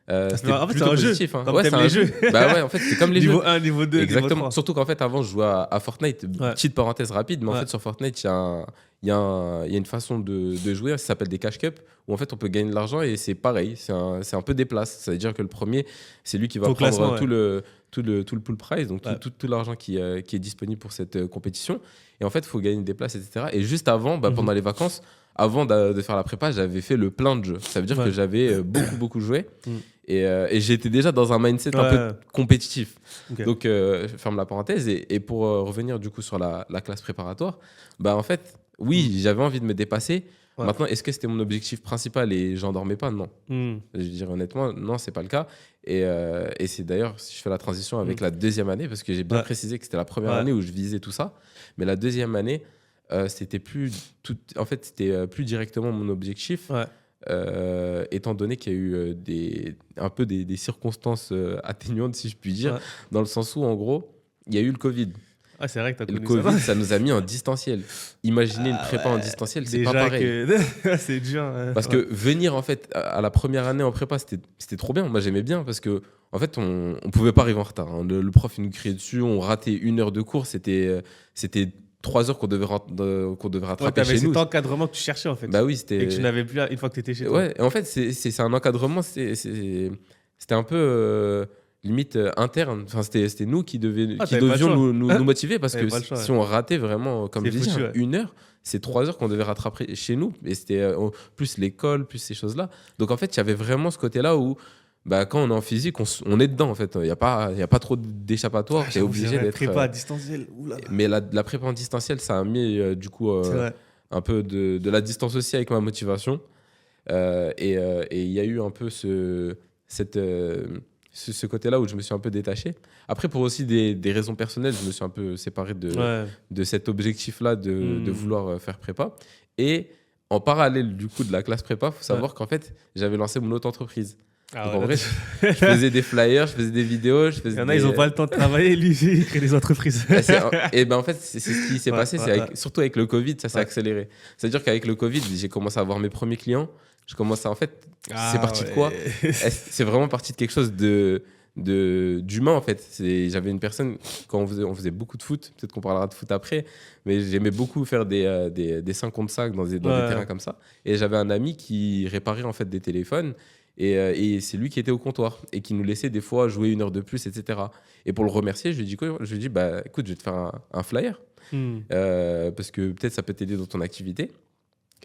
C'était en fait, plutôt c'est un positif. Jeu. Hein. Ouais, c'est un jeu. Bah ouais, en fait, c'est comme les niveau jeux. 1, niveau 2, exactement. Niveau 3. Surtout qu'en fait, avant, je jouais à Fortnite. Petite parenthèse rapide, mais en fait, sur Fortnite, il y a une façon de jouer, ça s'appelle des cash cups, où en fait, on peut gagner de l'argent et c'est pareil. C'est un peu des places. Ça veut dire que le premier, c'est lui qui va prendre tout le pool prize, donc tout l'argent qui est disponible pour cette compétition. Et en fait, il faut gagner des places, etc. Et juste avant, pendant les vacances, avant de faire la prépa, j'avais fait le plein de jeux. Ça veut dire que j'avais beaucoup joué. Et j'étais déjà dans un mindset un peu compétitif. Okay. Donc, je ferme la parenthèse. Et pour revenir du coup sur la classe préparatoire, bah, en fait, oui, j'avais envie de me dépasser. Maintenant, est-ce que c'était mon objectif principal et j'en dormais pas? Non. Je veux dire honnêtement, non, c'est pas le cas. Et c'est d'ailleurs, si je fais la transition avec la deuxième année, parce que j'ai bien précisé que c'était la première année où je visais tout ça. Mais la deuxième année, c'était plus directement mon objectif. Étant donné qu'il y a eu un peu des circonstances atténuantes, si je puis dire, dans le sens où, en gros, il y a eu le Covid. Ah, c'est vrai que le Covid, ça nous a mis en distanciel. Imaginez une prépa en distanciel, c'est pas pareil. C'est dur. Parce que venir, en fait, à la première année en prépa, c'était trop bien. Moi, j'aimais bien parce que, en fait, on pouvait pas arriver en retard. Hein. Le prof, il nous criait dessus, on ratait 1 heure de cours, c'était 3 heures qu'on devait rattraper chez nous. C'était encadrement que tu cherchais, en fait. Bah oui, c'était... Et que tu n'avais plus une fois que tu étais chez toi. Ouais, et en fait, c'est un encadrement, c'était un peu limite interne. Enfin, c'était nous qui devions nous motiver parce que si on ratait vraiment, comme je disais, 1 heure, c'est 3 heures qu'on devait rattraper chez nous. Et c'était plus l'école, plus ces choses-là. Donc en fait, il y avait vraiment ce côté-là où bah, quand on est en physique, on est dedans en fait. Il n'y a pas trop d'échappatoire. Tu es obligé d'être. Prépa à distanciel. Mais la prépa en distanciel, ça a mis du coup un peu de la distance aussi avec ma motivation. Et il y a eu un peu ce côté-là où je me suis un peu détaché. Après, pour aussi des raisons personnelles, je me suis un peu séparé de cet objectif-là de vouloir faire prépa. Et en parallèle du coup de la classe prépa, il faut savoir qu'en fait, j'avais lancé mon auto-entreprise. Donc en vrai, je faisais des flyers, je faisais des vidéos. Il y en a, ils n'ont pas le temps de travailler, lui, il crée des entreprises. Et ben en fait, c'est ce qui s'est passé. Surtout avec le Covid, ça s'est accéléré. C'est-à-dire qu'avec le Covid, j'ai commencé à avoir mes premiers clients. Je commence en fait, c'est parti de quoi? C'est vraiment parti de quelque chose d'humain en fait. J'avais une personne, quand on faisait beaucoup de foot, peut-être qu'on parlera de foot après, mais j'aimais beaucoup faire des 5 contre 5 dans des terrains comme ça. Et j'avais un ami qui réparait en fait des téléphones. Et c'est lui qui était au comptoir et qui nous laissait des fois jouer 1 heure de plus, etc. Et pour le remercier, je lui ai dit bah, écoute, je vais te faire un flyer parce que peut-être ça peut t'aider dans ton activité.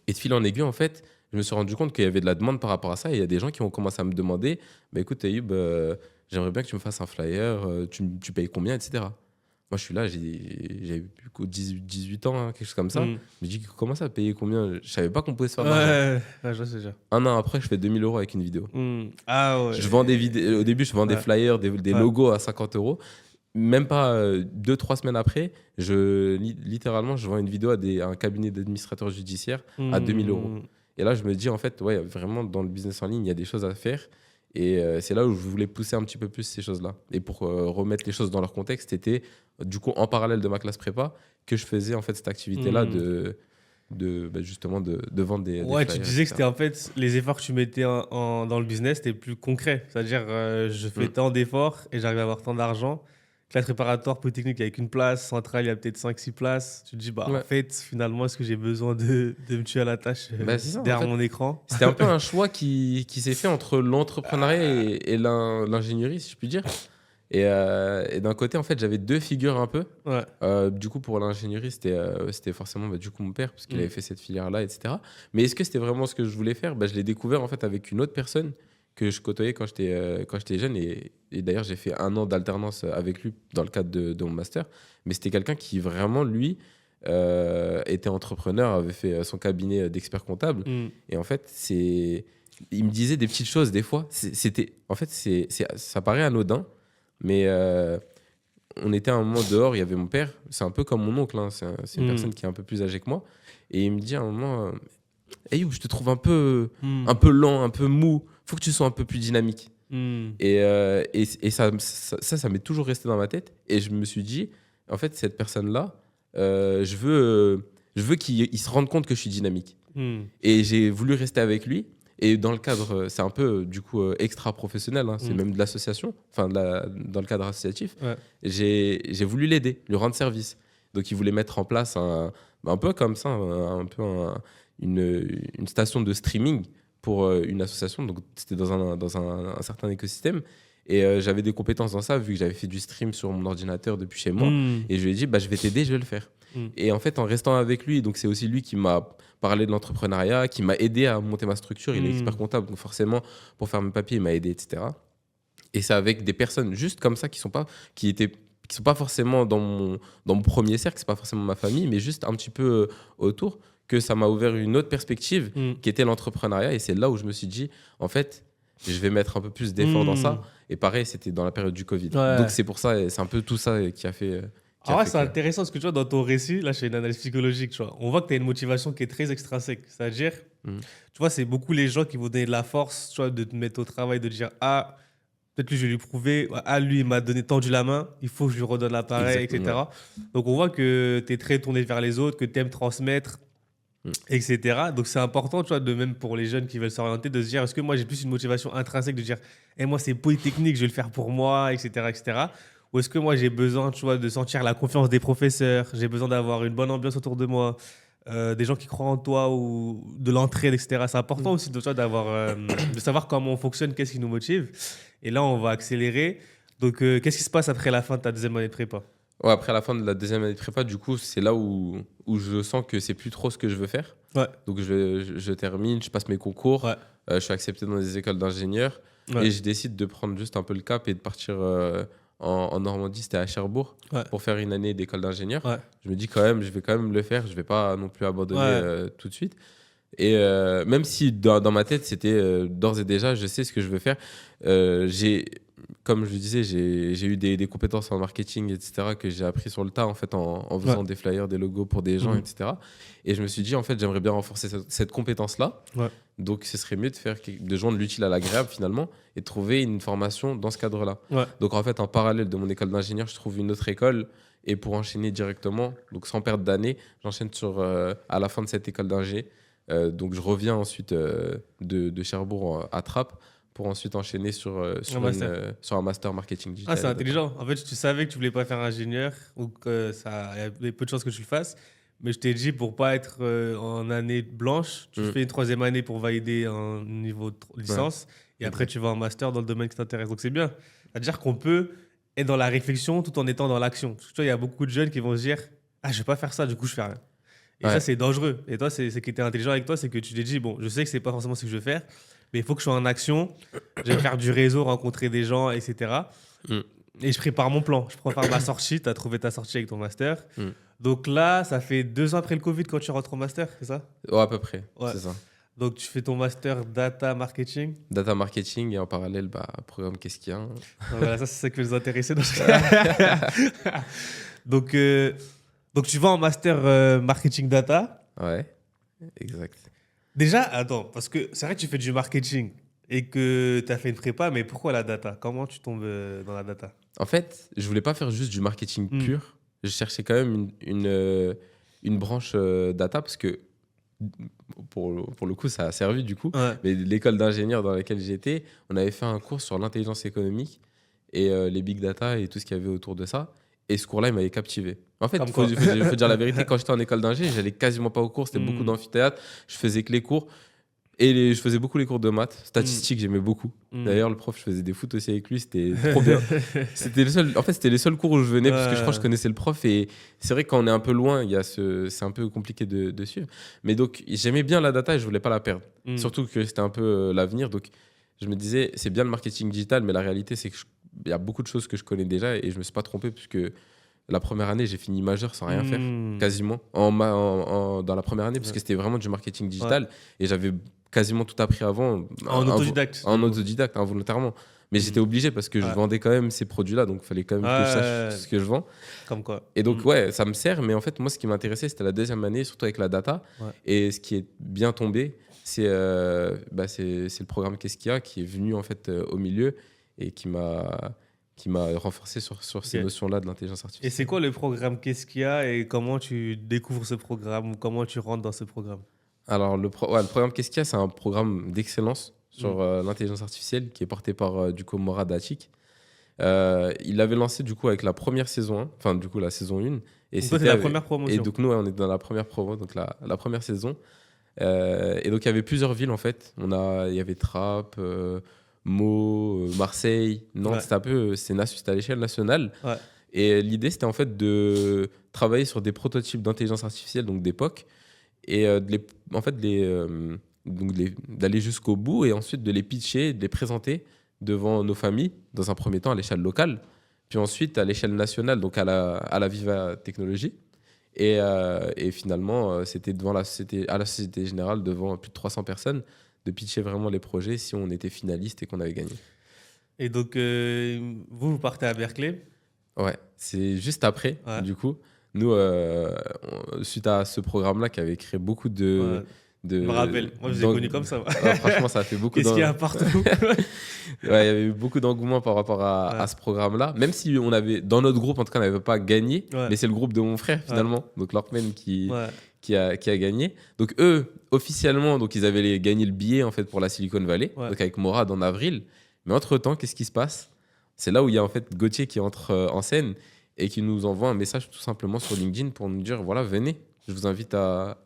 Et de fil en aiguille, en fait, je me suis rendu compte qu'il y avait de la demande par rapport à ça. Et il y a des gens qui ont commencé à me demander bah, écoute, Ayoub, j'aimerais bien que tu me fasses un flyer, tu payes combien, etc. Moi, je suis là, j'ai eu 18 ans, hein, quelque chose comme ça. Je me dis, comment ça, payer combien? Je savais pas qu'on pouvait se faire d'argent. Ouais, je sais déjà. 1 an après, je fais 2000 € avec une vidéo. Ah ouais. Je vends des vidéos. Au début, je vends des flyers, des logos à 50 €. même pas 2-3 semaines après, littéralement, je vends une vidéo à un cabinet d'administrateurs judiciaires à 2000 €. Et là, je me dis, en fait, ouais, vraiment, dans le business en ligne, il y a des choses à faire. Et c'est là où je voulais pousser un petit peu plus ces choses-là. Et pour remettre les choses dans leur contexte, c'était du coup en parallèle de ma classe prépa que je faisais en fait cette activité-là justement de vendre des ouais, flyers, tu disais que etc. c'était en fait les efforts que tu mettais dans le business, c'était plus concret. C'est-à-dire, je fais tant d'efforts et j'arrive à avoir tant d'argent. Classe préparatoire, polytechnique, avec une place. Centrale, il y a peut-être 5-6 places. Tu te dis, bah, Ouais. en fait, finalement, est-ce que j'ai besoin de me tuer à la tâche Bah, c'est ça, derrière en fait. mon écran? C'était un peu un choix qui s'est fait entre l'entrepreneuriat et l'ingénierie, si je puis dire. Et d'un côté, en fait, j'avais deux figures un peu. Ouais. Du coup, pour l'ingénierie, c'était forcément du coup mon père, parce qu'il avait fait cette filière-là, etc. Mais est-ce que c'était vraiment ce que je voulais faire? Je l'ai découvert en fait avec une autre personne que je côtoyais quand j'étais jeune. Et d'ailleurs, j'ai fait 1 an d'alternance avec lui dans le cadre de mon master. Mais c'était quelqu'un qui vraiment, lui, était entrepreneur, avait fait son cabinet d'expert comptable. Et en fait, il me disait des petites choses des fois. Ça paraît anodin, mais on était à un moment dehors, il y avait mon père, c'est un peu comme mon oncle, hein, c'est une personne qui est un peu plus âgée que moi. Et il me dit à un moment, Ayoub, je te trouve un peu lent, un peu mou, faut que tu sois un peu plus dynamique. Et ça m'est toujours resté dans ma tête. Et je me suis dit, en fait, cette personne-là, je veux qu'il se rende compte que je suis dynamique. Et j'ai voulu rester avec lui. Et dans le cadre, c'est un peu du coup extra-professionnel, hein, c'est même de l'association, enfin dans le cadre associatif. Ouais. J'ai voulu l'aider, lui rendre service. Donc il voulait mettre en place un peu comme ça, une station de streaming pour une association. Donc c'était dans un certain écosystème. Et j'avais des compétences dans ça, vu que j'avais fait du stream sur mon ordinateur depuis chez moi. Et je lui ai dit, je vais t'aider, je vais le faire. Et en fait, en restant avec lui, donc c'est aussi lui qui m'a parlé de l'entrepreneuriat, qui m'a aidé à monter ma structure. Il est expert comptable, donc forcément, pour faire mes papiers, il m'a aidé, etc. Et c'est avec des personnes juste comme ça qui sont pas forcément dans mon premier cercle, c'est pas forcément ma famille, mais juste un petit peu autour, que ça m'a ouvert une autre perspective qui était l'entrepreneuriat. Et c'est là où je me suis dit, en fait, je vais mettre un peu plus d'efforts dans ça. Et pareil, c'était dans la période du Covid. Ouais. Donc c'est pour ça, c'est un peu tout ça qui a fait... c'est intéressant parce que tu vois, dans ton récit, là je fais une analyse psychologique, tu vois. On voit que tu as une motivation qui est très extrinsèque. C'est-à-dire, tu vois, c'est beaucoup les gens qui vont donner de la force, tu vois, de te mettre au travail, de dire, peut-être que je vais lui prouver, lui il m'a tendu la main, il faut que je lui redonne l'appareil, etc. Donc on voit que tu es très tourné vers les autres, que tu aimes transmettre, etc. Donc c'est important, tu vois, même pour les jeunes qui veulent s'orienter, de se dire, est-ce que moi j'ai plus une motivation intrinsèque de dire, moi c'est polytechnique, je vais le faire pour moi, etc. Ou est-ce que moi j'ai besoin, tu vois, de sentir la confiance des professeurs, j'ai besoin d'avoir une bonne ambiance autour de moi, des gens qui croient en toi ou de l'entraide, etc. C'est important aussi de savoir comment on fonctionne, qu'est-ce qui nous motive. Et là, on va accélérer. Donc, qu'est-ce qui se passe après la fin de ta deuxième année de prépa? Ouais, après la fin de la deuxième année de prépa, du coup, c'est là où je sens que c'est plus trop ce que je veux faire. Ouais. Donc, je termine, je passe mes concours, je suis accepté dans des écoles d'ingénieurs et je décide de prendre juste un peu le cap et de partir en Normandie, c'était à Cherbourg, pour faire une année d'école d'ingénieur. Je me dis quand même, je vais quand même le faire, je vais pas non plus abandonner tout de suite. Et même si dans ma tête, c'était d'ores et déjà, je sais ce que je veux faire. Comme je le disais, j'ai eu des compétences en marketing, etc., que j'ai appris sur le tas, en fait, en faisant des flyers, des logos pour des gens, etc. Et je me suis dit, en fait, j'aimerais bien renforcer cette compétence-là. Donc, ce serait mieux de joindre l'utile à l'agréable, finalement, et de trouver une formation dans ce cadre-là. Donc, en fait, en parallèle de mon école d'ingénieur, je trouve une autre école. Et pour enchaîner directement, donc sans perdre d'année, j'enchaîne à la fin de cette école d'ingé. Donc, je reviens ensuite de Cherbourg à Trappes pour ensuite enchaîner sur un master marketing digital. C'est intelligent. En fait, tu savais que tu voulais pas faire ingénieur ou que il y avait peu de chances que tu le fasses. Mais je t'ai dit, pour pas être en année blanche, tu fais une 3e année pour valider un niveau de licence. Et après, tu vas en master dans le domaine qui t'intéresse. Donc, c'est bien. C'est-à-dire qu'on peut être dans la réflexion tout en étant dans l'action. Parce que tu vois, il y a beaucoup de jeunes qui vont se dire, je vais pas faire ça, du coup, je fais rien. Et ça, c'est dangereux. Et toi, ce qui était intelligent avec toi, c'est que tu t'es dit, bon, je sais que c'est pas forcément ce que je veux faire, mais il faut que je sois en action, je vais faire du réseau, rencontrer des gens, etc. Et je prépare mon plan. Je prépare ma sortie. Tu as trouvé ta sortie avec ton master. Donc là, ça fait 2 ans après le Covid quand tu rentres au master, c'est ça? Ouais, à peu près. C'est ça. Donc, tu fais ton master data marketing. Data marketing et en parallèle, programme qu'est-ce qu'il y a. Donc, voilà, ça, c'est ça qui va nous intéresser. Donc, tu vas en master marketing data. Ouais, exact. Déjà, attends, parce que c'est vrai que tu fais du marketing et que tu as fait une prépa, mais pourquoi la data? Comment tu tombes dans la data? En fait, je voulais pas faire juste du marketing pur. Je cherchais quand même une branche data parce que pour le coup, ça a servi du coup. Ouais. Mais l'école d'ingénieur dans laquelle j'étais, on avait fait un cours sur l'intelligence économique et les big data et tout ce qu'il y avait autour de ça. Et ce cours-là, il m'avait captivé. En fait, il faut dire la vérité, quand j'étais en école d'ingé, j'allais quasiment pas aux cours. C'était beaucoup d'amphithéâtre. Je faisais que les cours. Et je faisais beaucoup les cours de maths. Statistiques, j'aimais beaucoup. D'ailleurs, le prof, je faisais des foot aussi avec lui. C'était trop bien. C'était les seuls cours où je venais parce que je crois que je connaissais le prof. Et c'est vrai que quand on est un peu loin, c'est un peu compliqué de suivre. Mais donc, j'aimais bien la data et je voulais pas la perdre. Surtout que c'était un peu l'avenir. Donc, je me disais, c'est bien le marketing digital, mais la réalité, c'est qu'il y a beaucoup de choses que je connais déjà et je me suis pas trompé puisque la première année, j'ai fini majeur sans rien faire, quasiment, dans la première année, parce que c'était vraiment du marketing digital et j'avais quasiment tout appris avant. En autodidacte. En autodidacte, involontairement. Mais j'étais obligé parce que je vendais quand même ces produits-là, donc il fallait quand même que je sache ce que je vends. Comme quoi. Et donc, ça me sert, mais en fait, moi, ce qui m'intéressait, c'était la deuxième année, surtout avec la data. Et ce qui est bien tombé, c'est le programme Qu'est-ce qu'il y a qui est venu en fait au milieu et qui m'a renforcé sur ces notions-là de l'intelligence artificielle. Et c'est quoi le programme Qu'est-ce qu'il y a et comment tu découvres ce programme ou comment tu rentres dans ce programme? Alors, le programme Qu'est-ce qu'il y a, c'est un programme d'excellence sur l'intelligence artificielle qui est porté par du coup Morad Achik. Il l'avait lancé du coup avec la première saison 1, enfin du coup la saison 1. Et c'était la première promotion. Et donc nous, on est dans la première promo, donc la première saison. Et donc il y avait plusieurs villes en fait. Il y avait Trappes, Meaux, Marseille, Nantes. C'était à l'échelle nationale. Ouais. Et l'idée, c'était en fait de travailler sur des prototypes d'intelligence artificielle, donc d'époque, et d'aller jusqu'au bout et ensuite de les pitcher, de les présenter devant nos familles, dans un premier temps à l'échelle locale, puis ensuite à l'échelle nationale, donc à la Viva Technologie. Et finalement, c'était à la Société Générale, devant plus de 300 personnes, de pitcher vraiment les projets si on était finaliste et qu'on avait gagné. Et donc, vous partez à Berkeley? Ouais, c'est juste après, du coup. Nous, suite à ce programme-là qui avait créé beaucoup de... Je me rappelle, moi je vous ai connu comme ça. Franchement, ça a fait beaucoup Qu'est-ce qu'il y a partout? Il y avait eu beaucoup d'engouement par rapport à ce programme-là. Même si dans notre groupe, en tout cas, on n'avait pas gagné, mais c'est le groupe de mon frère finalement, donc Lorkman qui a gagné. Donc eux, officiellement, donc, ils avaient gagné le billet en fait, pour la Silicon Valley, donc avec Morad en avril. Mais entre-temps, qu'est-ce qui se passe? C'est là où il y a en fait Gauthier qui entre en scène et qui nous envoie un message tout simplement sur LinkedIn pour nous dire, voilà, venez, je vous invite à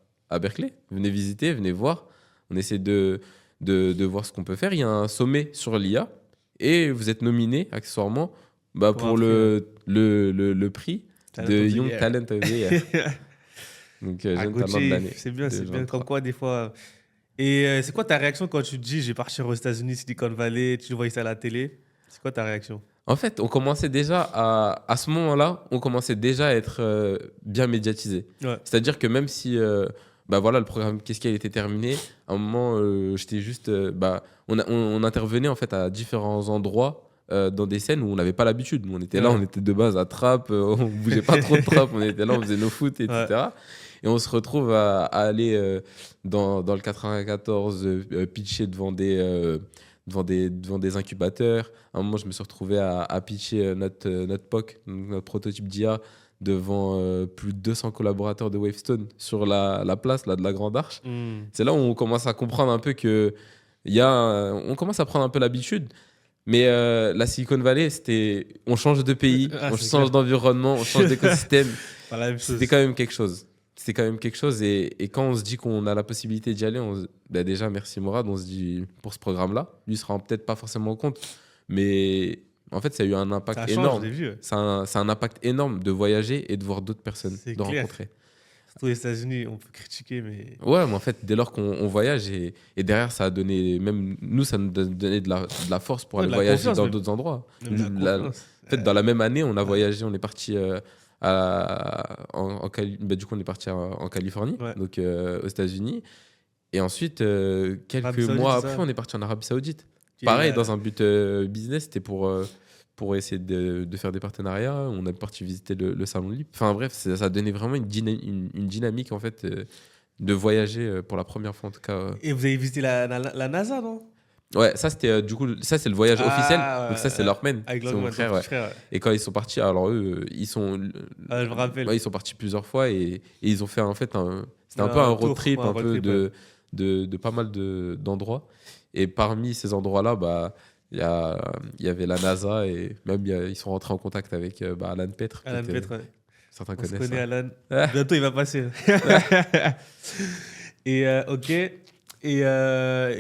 Berkeley, venez visiter, venez voir. On essaie de voir ce qu'on peut faire. Il y a un sommet sur l'IA et vous êtes nominé accessoirement pour le prix de Young Talent of the Year. Donc, jeune talent de l'année. C'est bien comme quoi des fois. Et c'est quoi ta réaction quand tu te dis, je vais partir aux États-Unis, Silicon Valley, tu voyais ça à la télé? C'est quoi ta réaction? En fait, on commençait déjà à ce moment-là, on commençait déjà à être bien médiatisé. C'est-à-dire que même si le programme Qu'est-ce qu'il était terminé, à un moment, j'étais juste... on intervenait en fait à différents endroits dans des scènes où on n'avait pas l'habitude. Nous, on était là, on était de base à Trappes, on ne bougeait pas trop de Trappes, on était là, on faisait nos foot, etc. Et on se retrouve à aller dans le 94 pitcher devant des incubateurs. À un moment, je me suis retrouvé à pitcher notre POC, notre prototype d'IA, devant plus de 200 collaborateurs de Wavestone sur la place là, de la Grande Arche. C'est là où on commence à comprendre un peu que on commence à prendre un peu l'habitude. Mais la Silicon Valley, on change de pays, on change d'environnement, on change d'écosystème. C'était quand même quelque chose. C'est quand même quelque chose. Et quand on se dit qu'on a la possibilité d'y aller, déjà, merci Morad, on se dit pour ce programme-là. Lui, il ne se rend peut-être pas forcément compte. Mais en fait, ça a eu un impact énorme. C'est un impact énorme de voyager et de voir d'autres personnes, de rencontrer. Surtout aux États-Unis, on peut critiquer, mais... Ouais, mais en fait, dès lors qu'on voyage, et derrière, ça a donné... Même nous, ça nous a donné de la force pour aller voyager dans d'autres endroits. En fait, dans la même année, on a voyagé, on est parti... du coup, on est parti en Californie, donc aux États-Unis. Et ensuite, quelques mois après, on est parti en Arabie Saoudite. Pareil, dans un but business, c'était pour essayer de faire des partenariats. On est parti visiter le Salon Libre. Enfin bref, ça donnait vraiment une dynamique en fait de voyager pour la première fois en tout cas. Et vous avez visité la NASA, non? Ouais, ça c'était du coup, ça c'est le voyage officiel. Donc ça c'est Lorman, avec c'est mon frère. frère. Et quand ils sont partis, alors eux, ils sont, je me rappelle. Ils sont partis plusieurs fois et ils ont fait en fait c'était un peu un road trip, un peu de pas mal d'endroits. Et parmi ces endroits-là, bah il y avait la NASA et même ils sont rentrés en contact avec Alan Petre. Alan Petre, ouais. Certains On se connaissent. connaît Alan. Bientôt il va passer. Et ok. Et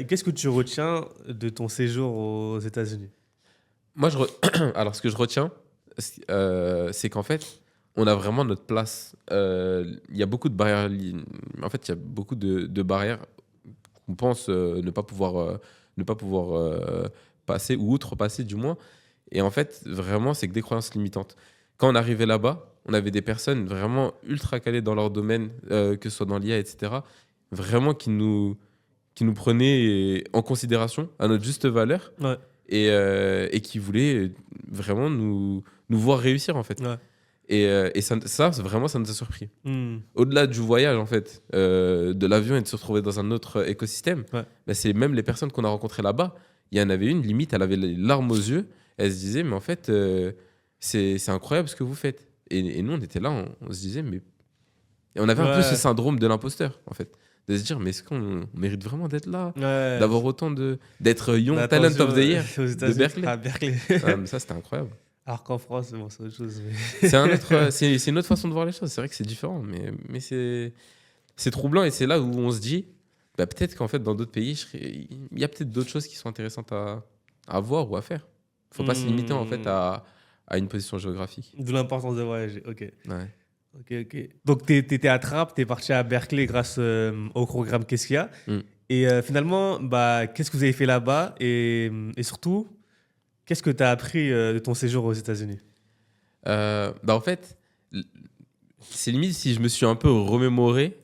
qu'est-ce que tu retiens de ton séjour aux États-Unis? Moi, alors ce que je retiens, c'est qu'en fait, on a vraiment notre place. Il y a beaucoup de barrières. En fait, il y a beaucoup de barrières qu'on pense ne pas pouvoir passer ou outrepasser du moins. Et en fait, vraiment, c'est que des croyances limitantes. Quand on arrivait là-bas, on avait des personnes vraiment ultra calées dans leur domaine, que ce soit dans l'IA, etc., vraiment qui nous prenaient en considération à notre juste valeur. Ouais. Et qui voulaient vraiment nous voir réussir, en fait. Ouais. Et ça, vraiment, ça nous a surpris. Au-delà du voyage, en fait, de l'avion et de se retrouver dans un autre écosystème, ouais. Bah, c'est même les personnes qu'on a rencontrées là-bas. Il y en avait une, limite, elle avait les larmes aux yeux. Elle se disait, mais en fait, c'est incroyable ce que vous faites. Et nous, on était là, on se disait, mais... Et on avait un peu ce syndrome de l'imposteur, en fait. De se dire, mais est-ce qu'on mérite vraiment d'être là, d'avoir autant d'être Young Talent of the Year de Berkeley. À Berkeley. Ça, c'était incroyable. Alors qu'en France, bon, c'est autre chose. C'est une autre façon de voir les choses. C'est vrai que c'est différent, mais c'est troublant. Et c'est là où on se dit, bah, peut-être qu'en fait, dans d'autres pays, il y a peut-être d'autres choses qui sont intéressantes à voir ou à faire. Il ne faut pas se limiter en fait à une position géographique. D'où l'importance de voyager. Ok. Ouais. Ok. Donc, tu étais à Trappes, tu es parti à Berkeley grâce au programme Qu'est-ce qu'il y a. Et finalement, qu'est-ce que vous avez fait là-bas et surtout, qu'est-ce que tu as appris de ton séjour aux États-Unis? En fait, c'est limite si je me suis un peu remémoré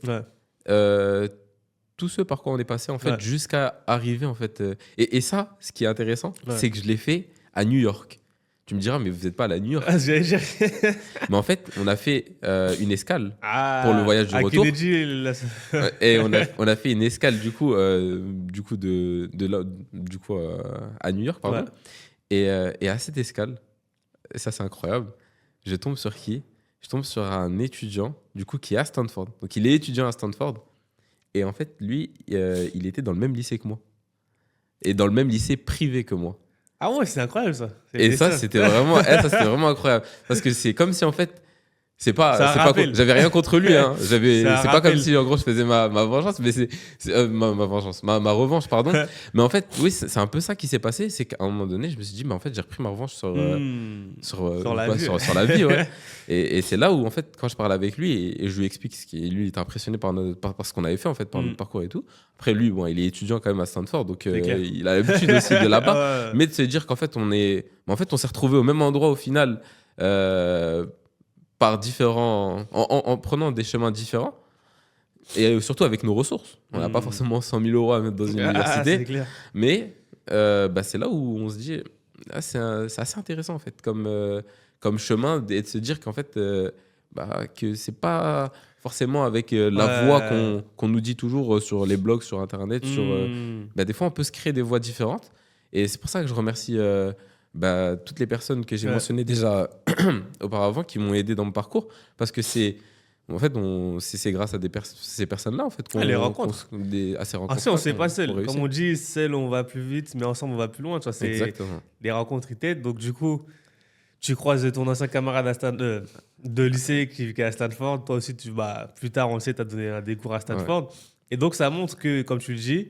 tout ce par quoi on est passé en fait jusqu'à arriver en fait. Et ça, ce qui est intéressant, c'est que je l'ai fait à New York. Tu me diras, mais vous n'êtes pas allé à New York. Mais en fait, on a fait une escale pour le voyage du retour. Et on a fait une escale du coup à New York, pardon. Et à cette escale, et ça c'est incroyable, je tombe sur qui? Je tombe sur un étudiant du coup qui est à Stanford. Donc il est étudiant à Stanford. Et en fait, lui, il était dans le même lycée que moi. Et dans le même lycée privé que moi. Ah ouais, c'est incroyable ça. Et ça, c'était vraiment incroyable. Parce que c'est comme si en fait, j'avais rien contre lui. Hein. C'est pas comme si en gros je faisais ma vengeance, mais ma revanche, pardon. Mais en fait, oui, c'est un peu ça qui s'est passé. C'est qu'à un moment donné, je me suis dit, mais en fait, j'ai repris ma revanche sur la vie. Ouais. Et c'est là où, en fait, quand je parle avec lui et je lui explique lui, il était impressionné par ce qu'on avait fait, en fait, par notre parcours et tout. Après, lui, bon, il est étudiant quand même à Stanford, donc il a l'habitude aussi de là-bas. Mais de se dire qu'en fait, on s'est retrouvés au même endroit au final. En prenant des chemins différents et surtout avec nos ressources. On n'a pas forcément 100 000 euros à mettre dans une université, mais c'est là où on se dit c'est assez intéressant en fait comme chemin et de se dire qu'en fait que c'est pas forcément avec la voie qu'on nous dit toujours sur les blogs, sur internet, des fois on peut se créer des voies différentes et c'est pour ça que je remercie toutes les personnes que j'ai mentionnées déjà auparavant qui m'ont aidé dans mon parcours parce que c'est grâce à ces personnes-là en fait les rencontres. À ces rencontres. On ne sait pas seul. Comme on dit, seul on va plus vite, mais ensemble on va plus loin. Tu vois, exactement. Les rencontres ils t'aident. Donc du coup, tu croises ton ancien camarade de lycée qui est à Stanford. Toi aussi, plus tard, on le sait, tu as donné des cours à Stanford. Et donc ça montre que, comme tu le dis,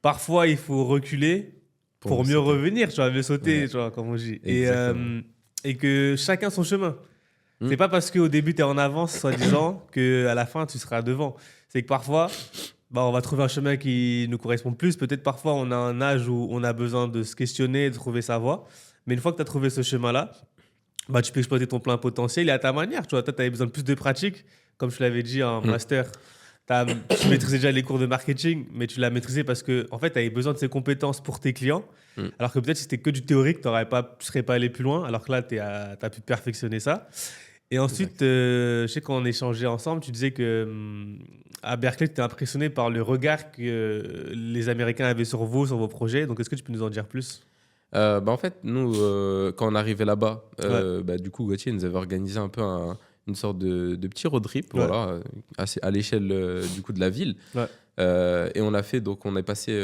parfois il faut reculer pour mieux revenir, tu vois, mieux sauter, tu vois, comme on dit. Et que chacun son chemin. C'est pas parce qu'au début, tu es en avance, soi-disant, qu'à la fin, tu seras devant. C'est que parfois, on va trouver un chemin qui nous correspond plus. Peut-être parfois, on a un âge où on a besoin de se questionner, de trouver sa voie. Mais une fois que tu as trouvé ce chemin-là, tu peux exploiter ton plein potentiel et à ta manière. Tu vois, toi, tu avais besoin de plus de pratique, comme je l'avais dit en master. tu maîtrisais déjà les cours de marketing, mais tu l'as maîtrisé parce que en fait, tu avais besoin de ces compétences pour tes clients. Alors que peut-être si c'était que du théorique, tu serais pas allé plus loin. Alors que là, tu as pu perfectionner ça. Et ensuite, je sais qu'on échangeait ensemble, tu disais que à Berkeley, tu étais impressionné par le regard que les Américains avaient sur vous, sur vos projets. Donc, est-ce que tu peux nous en dire plus? En fait, nous, quand on arrivait là-bas, du coup, Gauthier nous avait organisé un peu une sorte de petit road trip, voilà, à l'échelle du coup de la ville. Et on l'a fait, donc on est passé,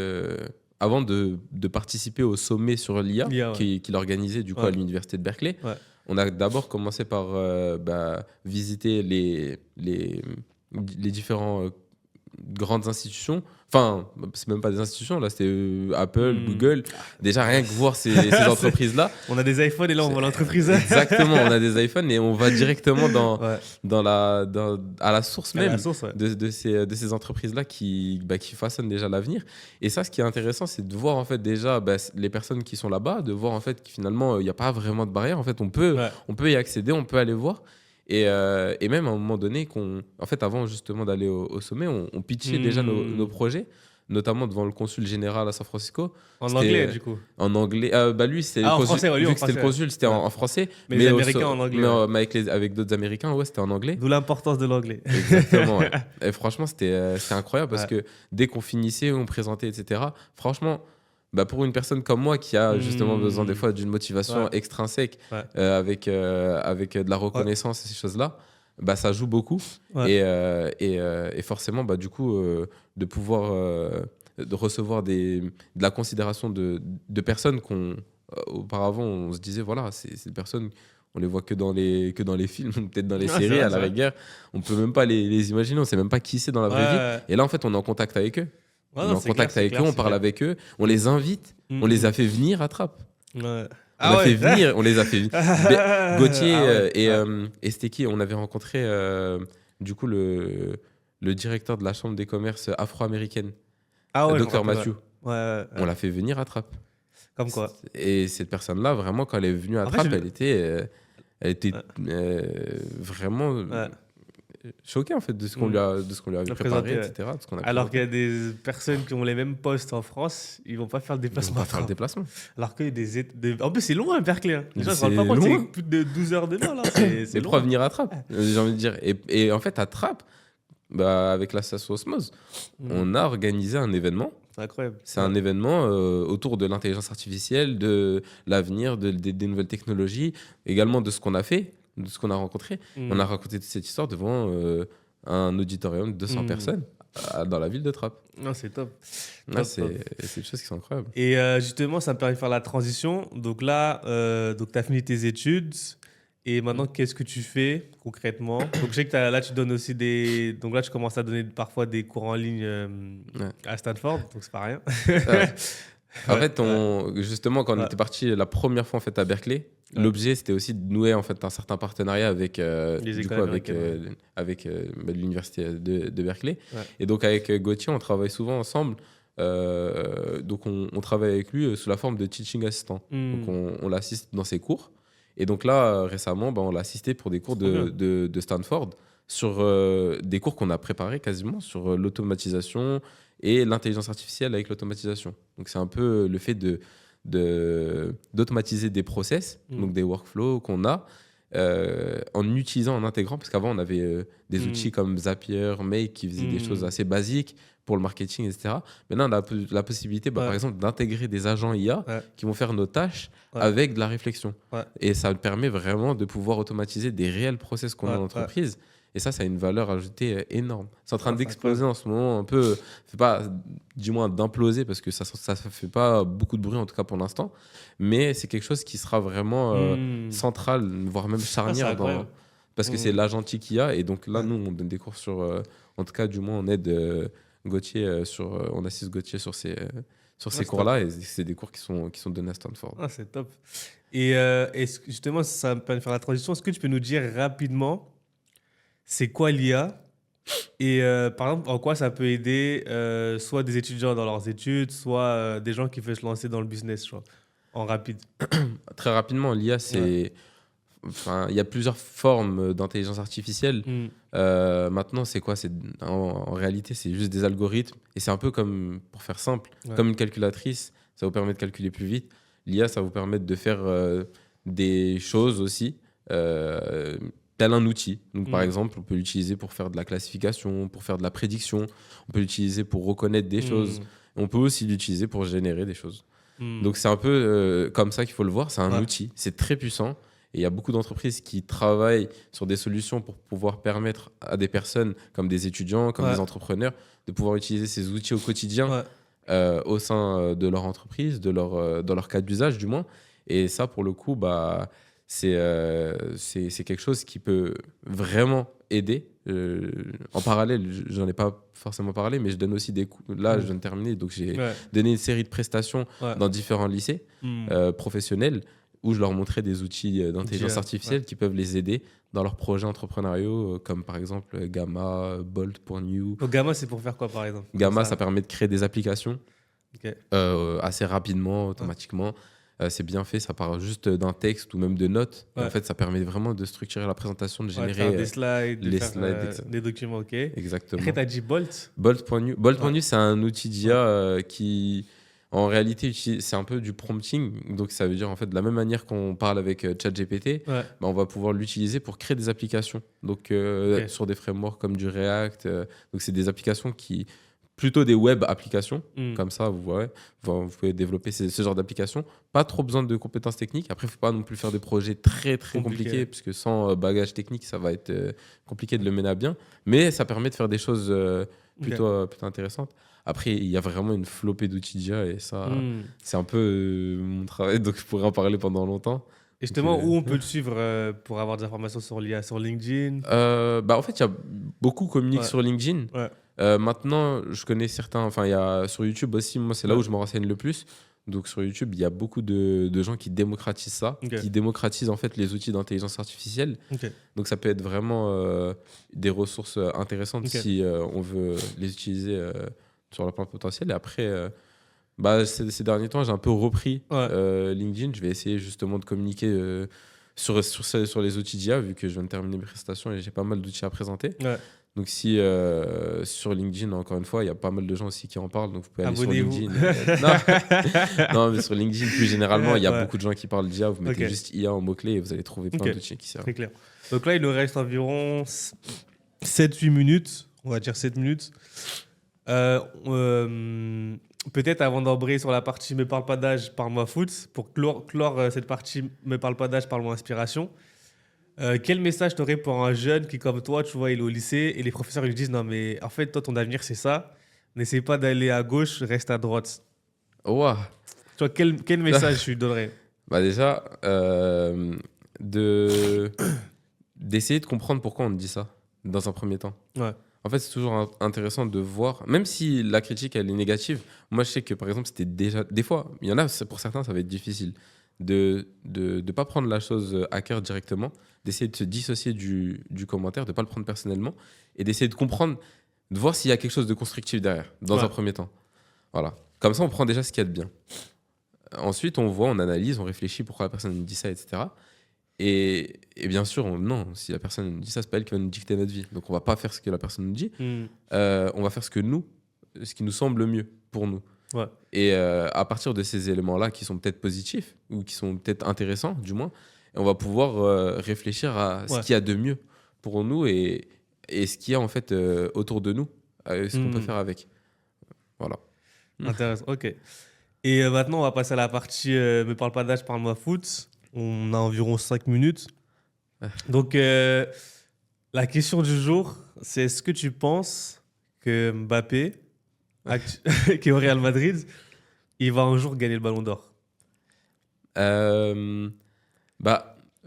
avant de participer au sommet sur l'IA qu'il organisait du coup à l'université de Berkeley. On a d'abord commencé par visiter les différents grandes institutions. Enfin, c'est même pas des institutions, là, c'était Apple, Google. Déjà, rien que voir ces entreprises-là. On a des iPhones et là, on voit l'entreprise. Exactement, on a des iPhones et on va directement à la source même de ces entreprises-là qui façonnent déjà l'avenir. Et ça, ce qui est intéressant, c'est de voir en fait déjà les personnes qui sont là-bas, de voir en fait que finalement, il n'y a pas vraiment de barrière. En fait, on peut y accéder, on peut aller voir. Et même à un moment donné, en fait, avant justement d'aller au sommet, on pitchait déjà nos projets, notamment devant le consul général à San Francisco. En anglais, du coup. En anglais. Lui, c'était en français, vu que c'était le consul, c'était en français. Mais les Américains en anglais. Mais avec d'autres Américains, c'était en anglais. D'où l'importance de l'anglais. Exactement. Et franchement, c'était incroyable parce que dès qu'on finissait, on présentait, etc. Franchement. Pour une personne comme moi qui a justement besoin des fois d'une motivation extrinsèque avec de la reconnaissance et ces choses-là, ça joue beaucoup. Et forcément, du coup, de pouvoir de recevoir de la considération de personnes auparavant, on se disait, voilà, c'est des personnes, on les voit que dans les films, peut-être dans les séries, à la rigueur. On peut même pas les imaginer, on sait même pas qui c'est dans la vraie vie. Et là, en fait, on est en contact avec eux. On est en contact avec eux, on parle avec eux, on les invite, on les a fait venir à Trappes. On les a fait venir. Gauthier et c'était qui ? On avait rencontré du coup le directeur de la chambre des commerces afro-américaine, Dr Mathieu. On l'a fait venir à Trappes. Comme quoi. Et cette personne-là, vraiment, quand elle est venue à Trappes, elle était vraiment choqué en fait de ce qu'on lui avait préparé, etc. Alors qu'il y a des personnes qui ont les mêmes postes en France, ils vont pas faire le déplacement. Ils vont pas faire le déplacement. Alors que en plus c'est loin Berkeley. Hein. Les gens ne se rendent pas compte, c'est plus de 12 heures de là. C'est loin. Pour venir à Trappes, j'ai envie de dire. Et en fait à Trappes, avec l'association Osmose, on a organisé un événement. C'est incroyable. C'est un événement autour de l'intelligence artificielle, de l'avenir, des nouvelles technologies, également de ce qu'on a fait, de ce qu'on a rencontré. On a raconté toute cette histoire devant un auditorium de 200 personnes dans la ville de Trappes. Non, c'est top. C'est des choses qui sont incroyables. Et justement, ça me permet de faire la transition. Donc là, tu as fini tes études. Et maintenant, qu'est-ce que tu fais concrètement? Donc, je sais que là, tu donnes aussi donc là, tu commences à donner parfois des cours en ligne à Stanford, donc c'est pas rien. En fait, justement, quand on était parti la première fois en fait, à Berkeley, l'objet, c'était aussi de nouer en fait, un certain partenariat avec l'université de Berkeley. Et donc, avec Gauthier, on travaille souvent ensemble. Donc, on travaille avec lui sous la forme de teaching assistant. Donc, on l'assiste dans ses cours. Et donc là, récemment, on l'a assisté pour des cours de Stanford, sur des cours qu'on a préparés quasiment sur l'automatisation et l'intelligence artificielle avec l'automatisation. Donc c'est un peu le fait d'automatiser des process, donc des workflows qu'on a, en utilisant, en intégrant, parce qu'avant on avait des outils comme Zapier, Make qui faisaient des choses assez basiques pour le marketing, etc. Maintenant, on a la possibilité, par exemple, d'intégrer des agents IA qui vont faire nos tâches avec de la réflexion. Et ça permet vraiment de pouvoir automatiser des réels process qu'on a en entreprise. Et ça a une valeur ajoutée énorme. C'est en train d'exploser en ce moment, un peu, pas, du moins d'imploser, parce que ça fait pas beaucoup de bruit, en tout cas pour l'instant. Mais c'est quelque chose qui sera vraiment central, voire même charnière, parce que c'est l'agentique qu'il y a. Et donc là, nous, on donne des cours sur... en tout cas, du moins, on aide Gauthier on assiste Gauthier sur ces cours-là. Et c'est des cours qui sont donnés à Stanford. Ah, c'est top. Et justement, ça me permet de faire la transition. Est-ce que tu peux nous dire rapidement c'est quoi l'IA et par exemple en quoi ça peut aider soit des étudiants dans leurs études, soit des gens qui veulent se lancer dans le business, en rapide? Très rapidement, l'IA il y a plusieurs formes d'intelligence artificielle. Maintenant, c'est quoi? En réalité, c'est juste des algorithmes. Et c'est un peu comme, pour faire simple, comme une calculatrice, ça vous permet de calculer plus vite. L'IA, ça vous permet de faire des choses aussi, tel un outil. Donc, par exemple, on peut l'utiliser pour faire de la classification, pour faire de la prédiction. On peut l'utiliser pour reconnaître des choses. On peut aussi l'utiliser pour générer des choses. Donc, c'est un peu comme ça qu'il faut le voir. C'est un outil. C'est très puissant. Et il y a beaucoup d'entreprises qui travaillent sur des solutions pour pouvoir permettre à des personnes, comme des étudiants, comme des entrepreneurs, de pouvoir utiliser ces outils au quotidien au sein de leur entreprise, dans leur cas d'usage du moins. Et ça, pour le coup, c'est quelque chose qui peut vraiment aider. En parallèle, j'en ai pas forcément parlé, mais je donne aussi des cours. Là, je viens de terminer, donc j'ai donné une série de prestations dans différents lycées professionnels où je leur montrais des outils d'intelligence artificielle qui peuvent les aider dans leurs projets entrepreneuriaux, comme par exemple Gamma, Bolt.new. Donc Gamma, c'est pour faire quoi, par exemple? Gamma, ça permet de créer des applications assez rapidement, automatiquement. C'est bien fait, ça part juste d'un texte ou même de notes. En fait, ça permet vraiment de structurer la présentation, de générer des slides, les slides, des documents. Ok. Exactement. Après, tu as dit Bolt. Bolt.new, c'est un outil d'IA qui, en réalité, c'est un peu du prompting. Donc, ça veut dire, en fait, de la même manière qu'on parle avec ChatGPT, on va pouvoir l'utiliser pour créer des applications. Donc, sur des frameworks comme du React. Donc, c'est des applications qui... Plutôt des web applications, comme ça, vous pouvez développer ce genre d'applications. Pas trop besoin de compétences techniques. Après, il ne faut pas non plus faire des projets très, très compliqués, puisque sans bagage technique, ça va être compliqué de le mener à bien. Mais ça permet de faire des choses plutôt intéressantes. Après, il y a vraiment une flopée d'outils d'IA, et ça, c'est un peu mon travail, donc je pourrais en parler pendant longtemps. Et justement, où on peut le suivre pour avoir des informations sur l'IA? Sur LinkedIn? En fait, il y a beaucoup communiquent sur LinkedIn. Maintenant, je connais certains, il y a sur YouTube aussi, moi c'est là où je me renseigne le plus. Donc sur YouTube, il y a beaucoup de gens qui démocratisent ça, qui démocratisent en fait les outils d'intelligence artificielle. Donc ça peut être vraiment des ressources intéressantes si on veut les utiliser sur leur plan potentiel. Et après, ces derniers temps, j'ai un peu repris LinkedIn. Je vais essayer justement de communiquer sur les outils d'IA, vu que je viens de terminer mes prestations et j'ai pas mal d'outils à présenter. Donc si sur LinkedIn, encore une fois, il y a pas mal de gens aussi qui en parlent, donc vous pouvez aller sur LinkedIn. Non, mais sur LinkedIn, plus généralement, il y a beaucoup de gens qui parlent d'IA. Vous mettez juste IA en mots-clés et vous allez trouver plein d'outils qui servent. Très clair. Donc là, il nous reste environ 7-8 minutes, on va dire 7 minutes. Peut-être avant d'embrayer sur la partie Me parle pas d'âge, parle-moi foot, pour clore cette partie Me parle pas d'âge, parle-moi inspiration. Quel message t'aurais pour un jeune qui, comme toi, tu vois, il est au lycée et les professeurs lui disent non, mais en fait, toi, ton avenir, c'est ça. N'essaie pas d'aller à gauche, reste à droite. Wow. Tu vois, quel message tu lui donnerais? Déjà, d'essayer de comprendre pourquoi on te dit ça, dans un premier temps. En fait, c'est toujours intéressant de voir, même si la critique, elle est négative. Moi, je sais que, par exemple, c'était déjà... Des fois, il y en a, pour certains, ça va être difficile de ne pas prendre la chose à cœur directement, d'essayer de se dissocier du commentaire, de ne pas le prendre personnellement, et d'essayer de comprendre, de voir s'il y a quelque chose de constructif derrière, dans un premier temps. Voilà. Comme ça, on prend déjà ce qu'il y a de bien. Ensuite, on voit, on analyse, on réfléchit pourquoi la personne nous dit ça, etc. Et bien sûr, non, si la personne nous dit ça, c'est pas elle qui va nous dicter notre vie. Donc, on va pas faire ce que la personne nous dit. On va faire ce qui nous semble mieux pour nous. Et à partir de ces éléments-là qui sont peut-être positifs ou qui sont peut-être intéressants, du moins, on va pouvoir réfléchir à ce qu'il y a de mieux pour nous et ce qu'il y a en fait autour de nous, ce qu'on peut faire avec. Voilà. Intéressant, ok. Et maintenant, on va passer à la partie Me parle pas d'âge, parle-moi foot. On a environ 5 minutes. Donc, la question du jour, c'est est-ce que tu penses que Mbappé, qui est au Real Madrid, il va un jour gagner le Ballon d'Or?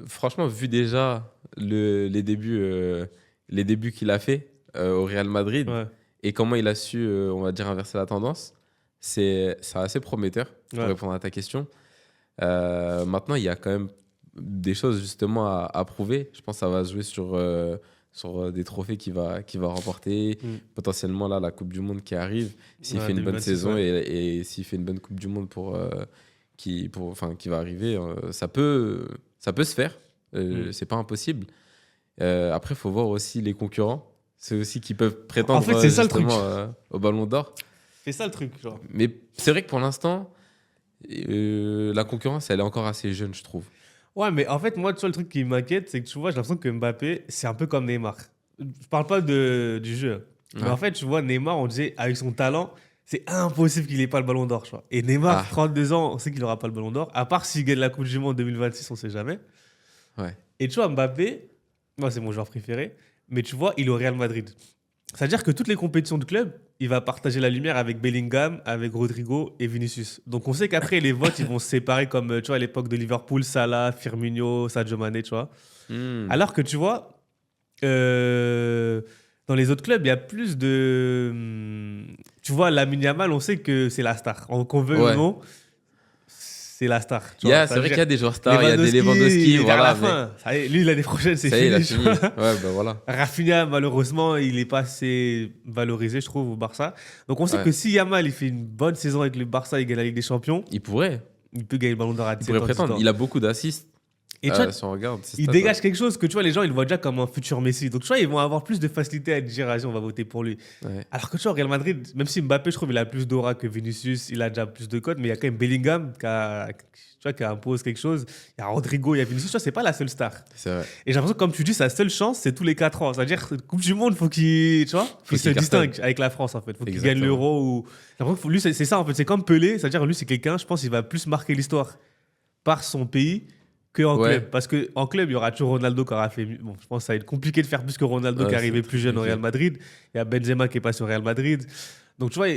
Franchement, vu déjà les débuts qu'il a fait au Real Madrid et comment il a su, on va dire, inverser la tendance, c'est assez prometteur pour répondre à ta question. Maintenant, il y a quand même des choses justement à prouver. Je pense que ça va se jouer sur des trophées qu'il va remporter. Potentiellement, là, la Coupe du Monde qui arrive. S'il fait une bonne saison et s'il fait une bonne Coupe du Monde qui va arriver, ça peut se faire. C'est pas impossible. Après, il faut voir aussi les concurrents. C'est aussi qui peuvent prétendre en fait, c'est ça, le truc. Au Ballon d'Or. C'est ça le truc. Genre. Mais c'est vrai que pour l'instant, la concurrence, elle est encore assez jeune, je trouve. Ouais, mais en fait, moi, tu vois, le truc qui m'inquiète, c'est que tu vois, j'ai l'impression que Mbappé, c'est un peu comme Neymar. Je parle pas du jeu. Mais en fait, tu vois, Neymar, on disait, avec son talent, c'est impossible qu'il ait pas le Ballon d'Or. Tu vois. Et Neymar, 32 ans, on sait qu'il aura pas le Ballon d'Or. À part s'il gagne la Coupe du Monde 2026, on sait jamais. Ouais. Et tu vois, Mbappé, moi, c'est mon joueur préféré. Mais tu vois, il est au Real Madrid. C'est-à-dire que toutes les compétitions de club, il va partager la lumière avec Bellingham, avec Rodrigo et Vinicius. Donc on sait qu'après, les votes, ils vont se séparer comme, tu vois, à l'époque de Liverpool, Salah, Firmino, Sadio Mané, tu vois. Alors que, tu vois, dans les autres clubs, il y a plus de... Tu vois, Lamine Yamal, on sait que c'est la star. Qu'on veut ou non, c'est la star. C'est vrai qu'il y a des joueurs stars, il y a des Lewandowski. Voilà, à la fin. Ça y est, lui, l'année prochaine, c'est fini. Il a fini. Ouais, bah voilà. Rafinha, malheureusement, il n'est pas assez valorisé, je trouve, au Barça. Donc on sait que si Yamal il fait une bonne saison avec le Barça, il gagne la Ligue des Champions. Il pourrait. Il peut gagner le Ballon d'Or à 17 ans. Il pourrait prétendre. Il a beaucoup d'assists. Et tu vois, si on regarde, il dégage quelque chose que tu vois, les gens ils le voient déjà comme un futur Messi. Donc tu vois, ils vont avoir plus de facilité à dire vas-y, on va voter pour lui. Ouais. Alors que tu vois, au Real Madrid, même si Mbappé, je trouve, il a plus d'aura que Vinicius, il a déjà plus de codes, mais il y a quand même Bellingham qui impose quelque chose. Il y a Rodrigo, il y a Vinicius, tu vois, c'est pas la seule star. C'est vrai. Et j'ai l'impression que, comme tu dis, sa seule chance, c'est tous les 4 ans. C'est-à-dire, Coupe du Monde, faut qu'il se distingue avec la France, en fait. Faut qu'il gagne l'Euro. Ou... J'ai l'impression que lui, c'est ça, en fait. C'est comme Pelé, c'est-à-dire, lui, c'est quelqu'un, je pense, il va plus marquer l'histoire par son pays qu'en club. Parce qu'en club, il y aura toujours Ronaldo qui aura fait. Bon, je pense que ça va être compliqué de faire plus que Ronaldo qui est arrivé plus jeune au Real Madrid. Il y a Benzema qui est passé au Real Madrid. Donc, tu vois,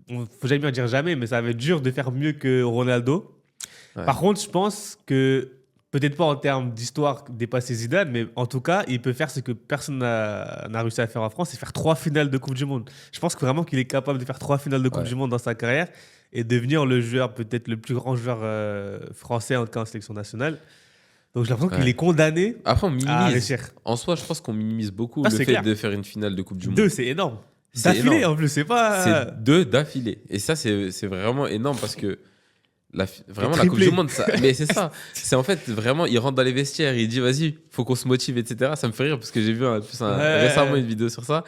faut jamais dire jamais, mais ça va être dur de faire mieux que Ronaldo. Ouais. Par contre, je pense que, peut-être pas en termes d'histoire dépasser Zidane, mais en tout cas, il peut faire ce que personne n'a réussi à faire en France, c'est faire 3 finales de Coupe du Monde. Je pense que vraiment qu'il est capable de faire 3 finales de Coupe du Monde dans sa carrière et devenir le joueur, peut-être le plus grand joueur français, en tout cas en sélection nationale. Donc j'ai l'impression qu'il est condamné Après, on minimise. À réussir. En soi, je pense qu'on minimise beaucoup le fait de faire une finale de Coupe du Monde. 2, c'est énorme. D'affilée, en plus, c'est pas... C'est 2 d'affilée. Et ça, c'est vraiment énorme parce que vraiment, la Coupe du Monde, mais c'est ça. C'est en fait vraiment, il rentre dans les vestiaires, il dit vas-y, faut qu'on se motive, etc. Ça me fait rire parce que j'ai vu récemment une vidéo sur ça.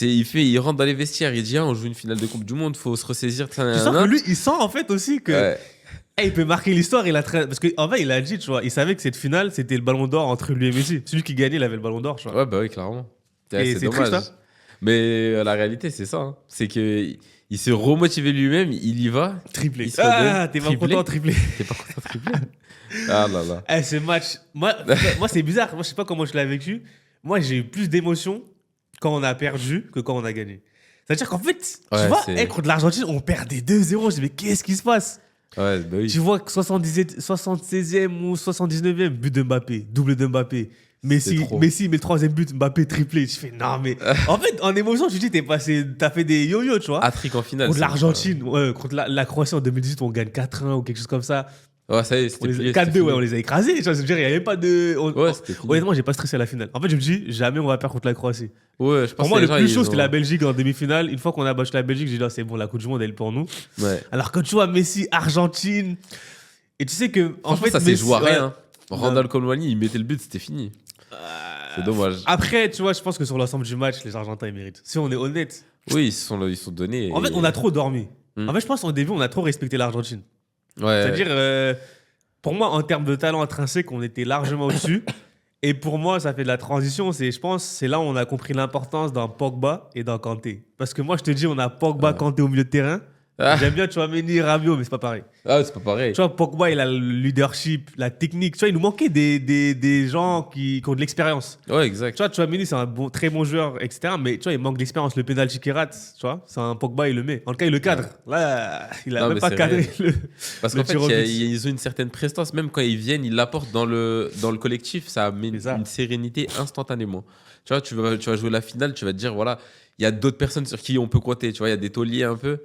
Il rentre dans les vestiaires, il dit on joue une finale de Coupe du Monde, faut se ressaisir. Tu sens que lui, il sent en fait aussi que il peut marquer l'histoire. Parce qu'en fait, il a dit, tu vois, il savait que cette finale, c'était le Ballon d'Or entre lui et Messi. Celui qui gagnait, il avait le Ballon d'Or, tu vois. Ouais, bah oui, clairement. Et c'est dommage. Triste, hein. Mais la réalité, c'est ça. Hein. C'est que. Il s'est remotivé lui-même, il y va. Triplé. T'es pas content triplé. T'es pas content triplé. Ah là là. Ce match, moi c'est bizarre. Moi, je sais pas comment je l'ai vécu. Moi, j'ai eu plus d'émotions quand on a perdu que quand on a gagné. C'est-à-dire qu'en fait, tu vois, contre l'Argentine, on perd des 2-0. Je dis, mais qu'est-ce qui se passe? Ouais, bah oui. Tu vois, 76e ou 79e, but de Mbappé, double de Mbappé. Messi met le 3e but, Mbappé triplé. Je fais non, mais en fait, en émotion, tu dis, t'as fait des yo-yo, tu vois. Hat-trick en finale. Contre l'Argentine, contre la Croatie en 2018, on gagne 4-1 ou quelque chose comme ça. Ouais, ça y est, c'était 4-2, on les a écrasés. Tu vois, je veux dire, il n'y avait pas de. Honnêtement, j'ai pas stressé à la finale. En fait, je me dis, jamais on va perdre contre la Croatie. Ouais, je pense. Pour moi, le plus chaud, c'était la Belgique en demi-finale. Une fois qu'on a battu la Belgique, j'ai dit, c'est bon, la Coupe du Monde, elle est pour nous. Ouais. Alors que tu vois, Messi, Argentine. Et tu sais que. En fait, ça s'est joué à rien. Randall Colomwani, il mettait le but, c'était fini. C'est dommage. Après, tu vois, je pense que sur l'ensemble du match, les Argentins, ils méritent. Si on est honnête. Oui, ils sont donnés. En fait, on a trop dormi. En fait, je pense qu'au début, on a trop respecté l'Argentine. Ouais. C'est-à-dire, pour moi, en termes de talent intrinsèque, on était largement au-dessus. Et pour moi, ça fait de la transition. Je pense c'est là où on a compris l'importance d'un Pogba et d'un Kanté. Parce que moi, je te dis, on a Pogba, Kanté au milieu de terrain. J'aime bien Tchouaméni, Rabiot, mais c'est pas pareil. Ah, c'est pas pareil. Tu vois, Pogba, il a le leadership, la technique. Tu vois, il nous manquait des gens qui ont de l'expérience. Ouais, exact. Tu vois, Tchouaméni, c'est un très bon joueur, etc. Mais tu vois, il manque d'expérience. Le penalty qu'il rate, tu vois, c'est un Pogba, il le met. En tout cas, il le cadre. Là, il a même pas cadré Parce qu'en fait, ils ont une certaine prestance. Même quand ils viennent, ils l'apportent dans le collectif. Ça met une sérénité instantanément. Tu vois, tu vas jouer la finale, tu vas te dire, voilà, il y a d'autres personnes sur qui on peut compter. Tu vois, il y a des tauliers un peu.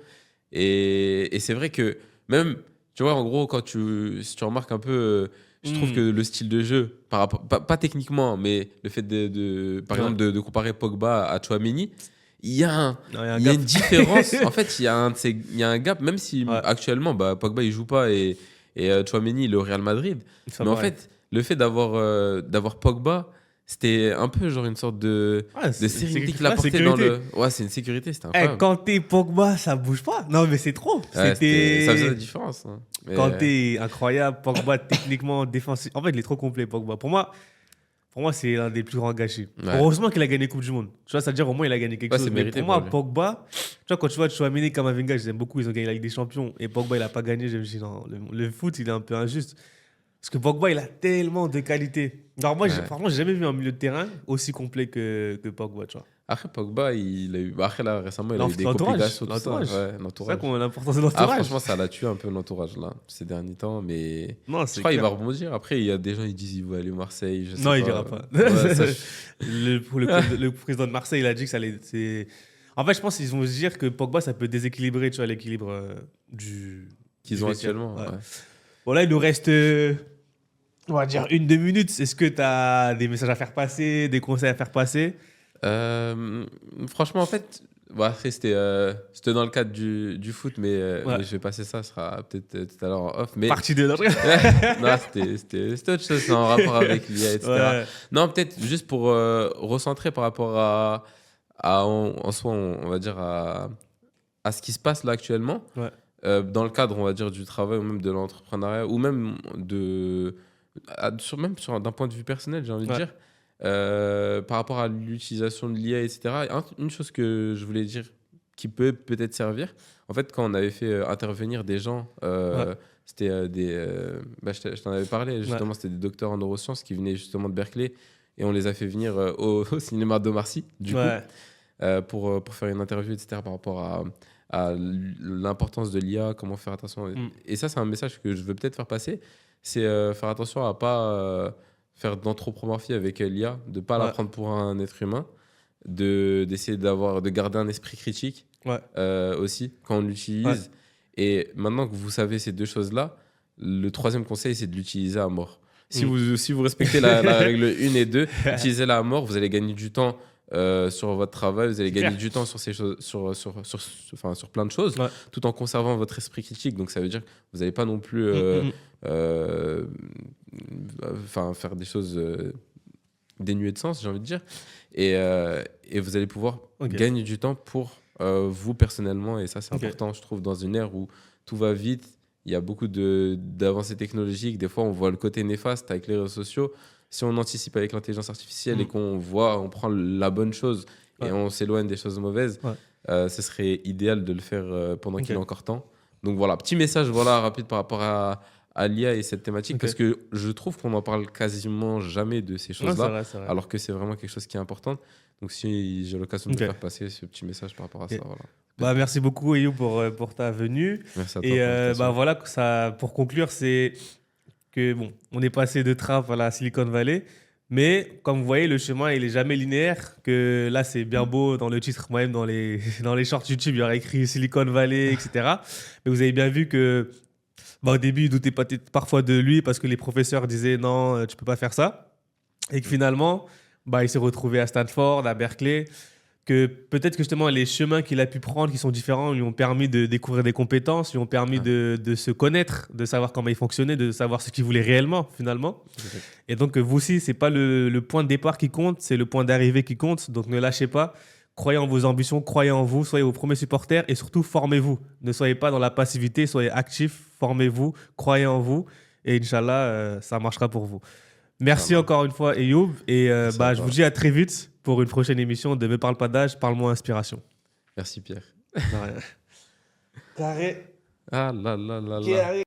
Et c'est vrai que même, tu vois, en gros, si tu remarques un peu, je trouve que le style de jeu, par rapport, pas techniquement, mais le fait par exemple de comparer Pogba à Tchouaméni, il y a une différence. En fait, il y a un gap, même si actuellement, Pogba il joue pas et Tchouaméni il est au Real Madrid. Mais en fait, le fait d'avoir Pogba, c'était un peu genre une sorte de sérénité qu'il apportait dans le... Ouais, c'est une sécurité, c'était incroyable. Quand t'es Pogba, ça bouge pas. Non, mais c'est trop. Ça faisait la différence. Hein. Quand t'es incroyable, Pogba, techniquement, défensif. En fait, il est trop complet, Pogba. Pour moi, c'est l'un des plus grands gâchis. Ouais. Heureusement qu'il a gagné Coupe du Monde. Tu vois, ça veut dire au moins il a gagné quelque chose. Mais pour moi, Pogba, tu vois, quand tu vois Tchouaméni, Kamavinga, je les aime beaucoup, ils ont gagné la Ligue des Champions. Et Pogba, il a pas gagné. Je me dis, non, le foot, il est un peu injuste. Parce que Pogba, il a tellement de qualités. Alors moi, franchement, j'ai jamais vu un milieu de terrain aussi complet que Pogba, tu vois. Après, Pogba, il a eu... Après, là, récemment, il a eu des complications. L'entourage. Ouais, c'est ça qu'on a l'importance de l'entourage. Franchement, ça l'a tué un peu, l'entourage, là, ces derniers temps. Mais je crois qu'il va rebondir. Après, il y a des gens qui disent qu'il va aller au Marseille. Non, il ira pas. Ouais, le président de Marseille, il a dit que ça allait... En fait, je pense qu'ils vont se dire que Pogba, ça peut déséquilibrer, tu vois, l'équilibre qu'ils ont actuellement. Ouais. Bon, là, il nous reste... on va dire 1-2 minutes. Est-ce que tu as des messages à faire passer, des conseils à faire passer? Franchement, en fait, c'était dans le cadre du foot, mais je vais passer ça, ce sera peut-être tout à l'heure en off. Mais... Partie de notre... Non, c'était autre chose, en rapport avec l'IA, etc. Ouais. Non, peut-être juste pour recentrer par rapport en soi, on va dire, à ce qui se passe là actuellement. Ouais. Dans le cadre, on va dire, du travail ou même de l'entrepreneuriat, ou même d'un point de vue personnel, j'ai envie de dire, par rapport à l'utilisation de l'IA, etc. Une chose que je voulais dire qui peut peut-être servir, en fait, quand on avait fait intervenir des gens, c'était je t'en avais parlé, justement, c'était des docteurs en neurosciences qui venaient justement de Berkeley, et on les a fait venir au cinéma d'Omarcy, du coup, pour faire une interview, etc., par rapport à l'importance de l'IA, comment faire attention. Et ça, c'est un message que je veux peut-être faire passer, c'est faire attention à ne pas faire d'anthropomorphie avec l'IA, de ne pas la prendre pour un être humain, d'essayer de garder un esprit critique aussi quand on l'utilise. Ouais. Et maintenant que vous savez ces deux choses-là, le troisième conseil, c'est de l'utiliser à mort. Si vous respectez la règle 1 et 2, utilisez-la à mort, vous allez gagner du temps sur votre travail, vous allez gagner du temps sur ces choses, sur plein de choses, tout en conservant votre esprit critique. Donc ça veut dire que vous n'allez pas non plus faire des choses dénuées de sens, j'ai envie de dire, et vous allez pouvoir gagner du temps pour vous personnellement, et ça c'est important, je trouve, dans une ère où tout va vite, il y a beaucoup d'avancées technologiques, des fois on voit le côté néfaste avec les réseaux sociaux. Si on anticipe avec l'intelligence artificielle et qu'on prend la bonne chose et on s'éloigne des choses mauvaises, ce serait idéal de le faire pendant qu'il est encore temps. Donc voilà, petit message rapide par rapport à l'IA et cette thématique, parce que je trouve qu'on n'en parle quasiment jamais de ces choses-là, c'est vrai. Alors que c'est vraiment quelque chose qui est important. Donc si j'ai l'occasion de faire passer ce petit message par rapport à ça, voilà. Merci beaucoup, Ayoub, pour ta venue. Merci à toi. Et voilà, pour conclure, c'est que on est passé de Trappes à la Silicon Valley, mais comme vous voyez, le chemin il est jamais linéaire. Que là, c'est bien beau dans le titre, moi-même dans les shorts YouTube, il y aurait écrit Silicon Valley, etc. Mais vous avez bien vu que au début, il doutait parfois de lui parce que les professeurs disaient non, tu peux pas faire ça, et que finalement, il s'est retrouvé à Stanford, à Berkeley. Que peut-être que justement les chemins qu'il a pu prendre qui sont différents lui ont permis de découvrir des compétences, lui ont permis de se connaître, de savoir comment il fonctionnait, de savoir ce qu'il voulait réellement finalement. Et donc vous aussi, c'est pas le point de départ qui compte, c'est le point d'arrivée qui compte. Donc ne lâchez pas, croyez en vos ambitions, croyez en vous, soyez vos premiers supporters et surtout formez-vous. Ne soyez pas dans la passivité, soyez actifs, formez-vous, croyez en vous et Inch'Allah, ça marchera pour vous. Merci encore une fois, Ayoub. Et je vous dis à très vite pour une prochaine émission de Me Parle Pas d'Âge, Parle-moi Inspiration. Merci, Pierre. Carré. Ah là là là là.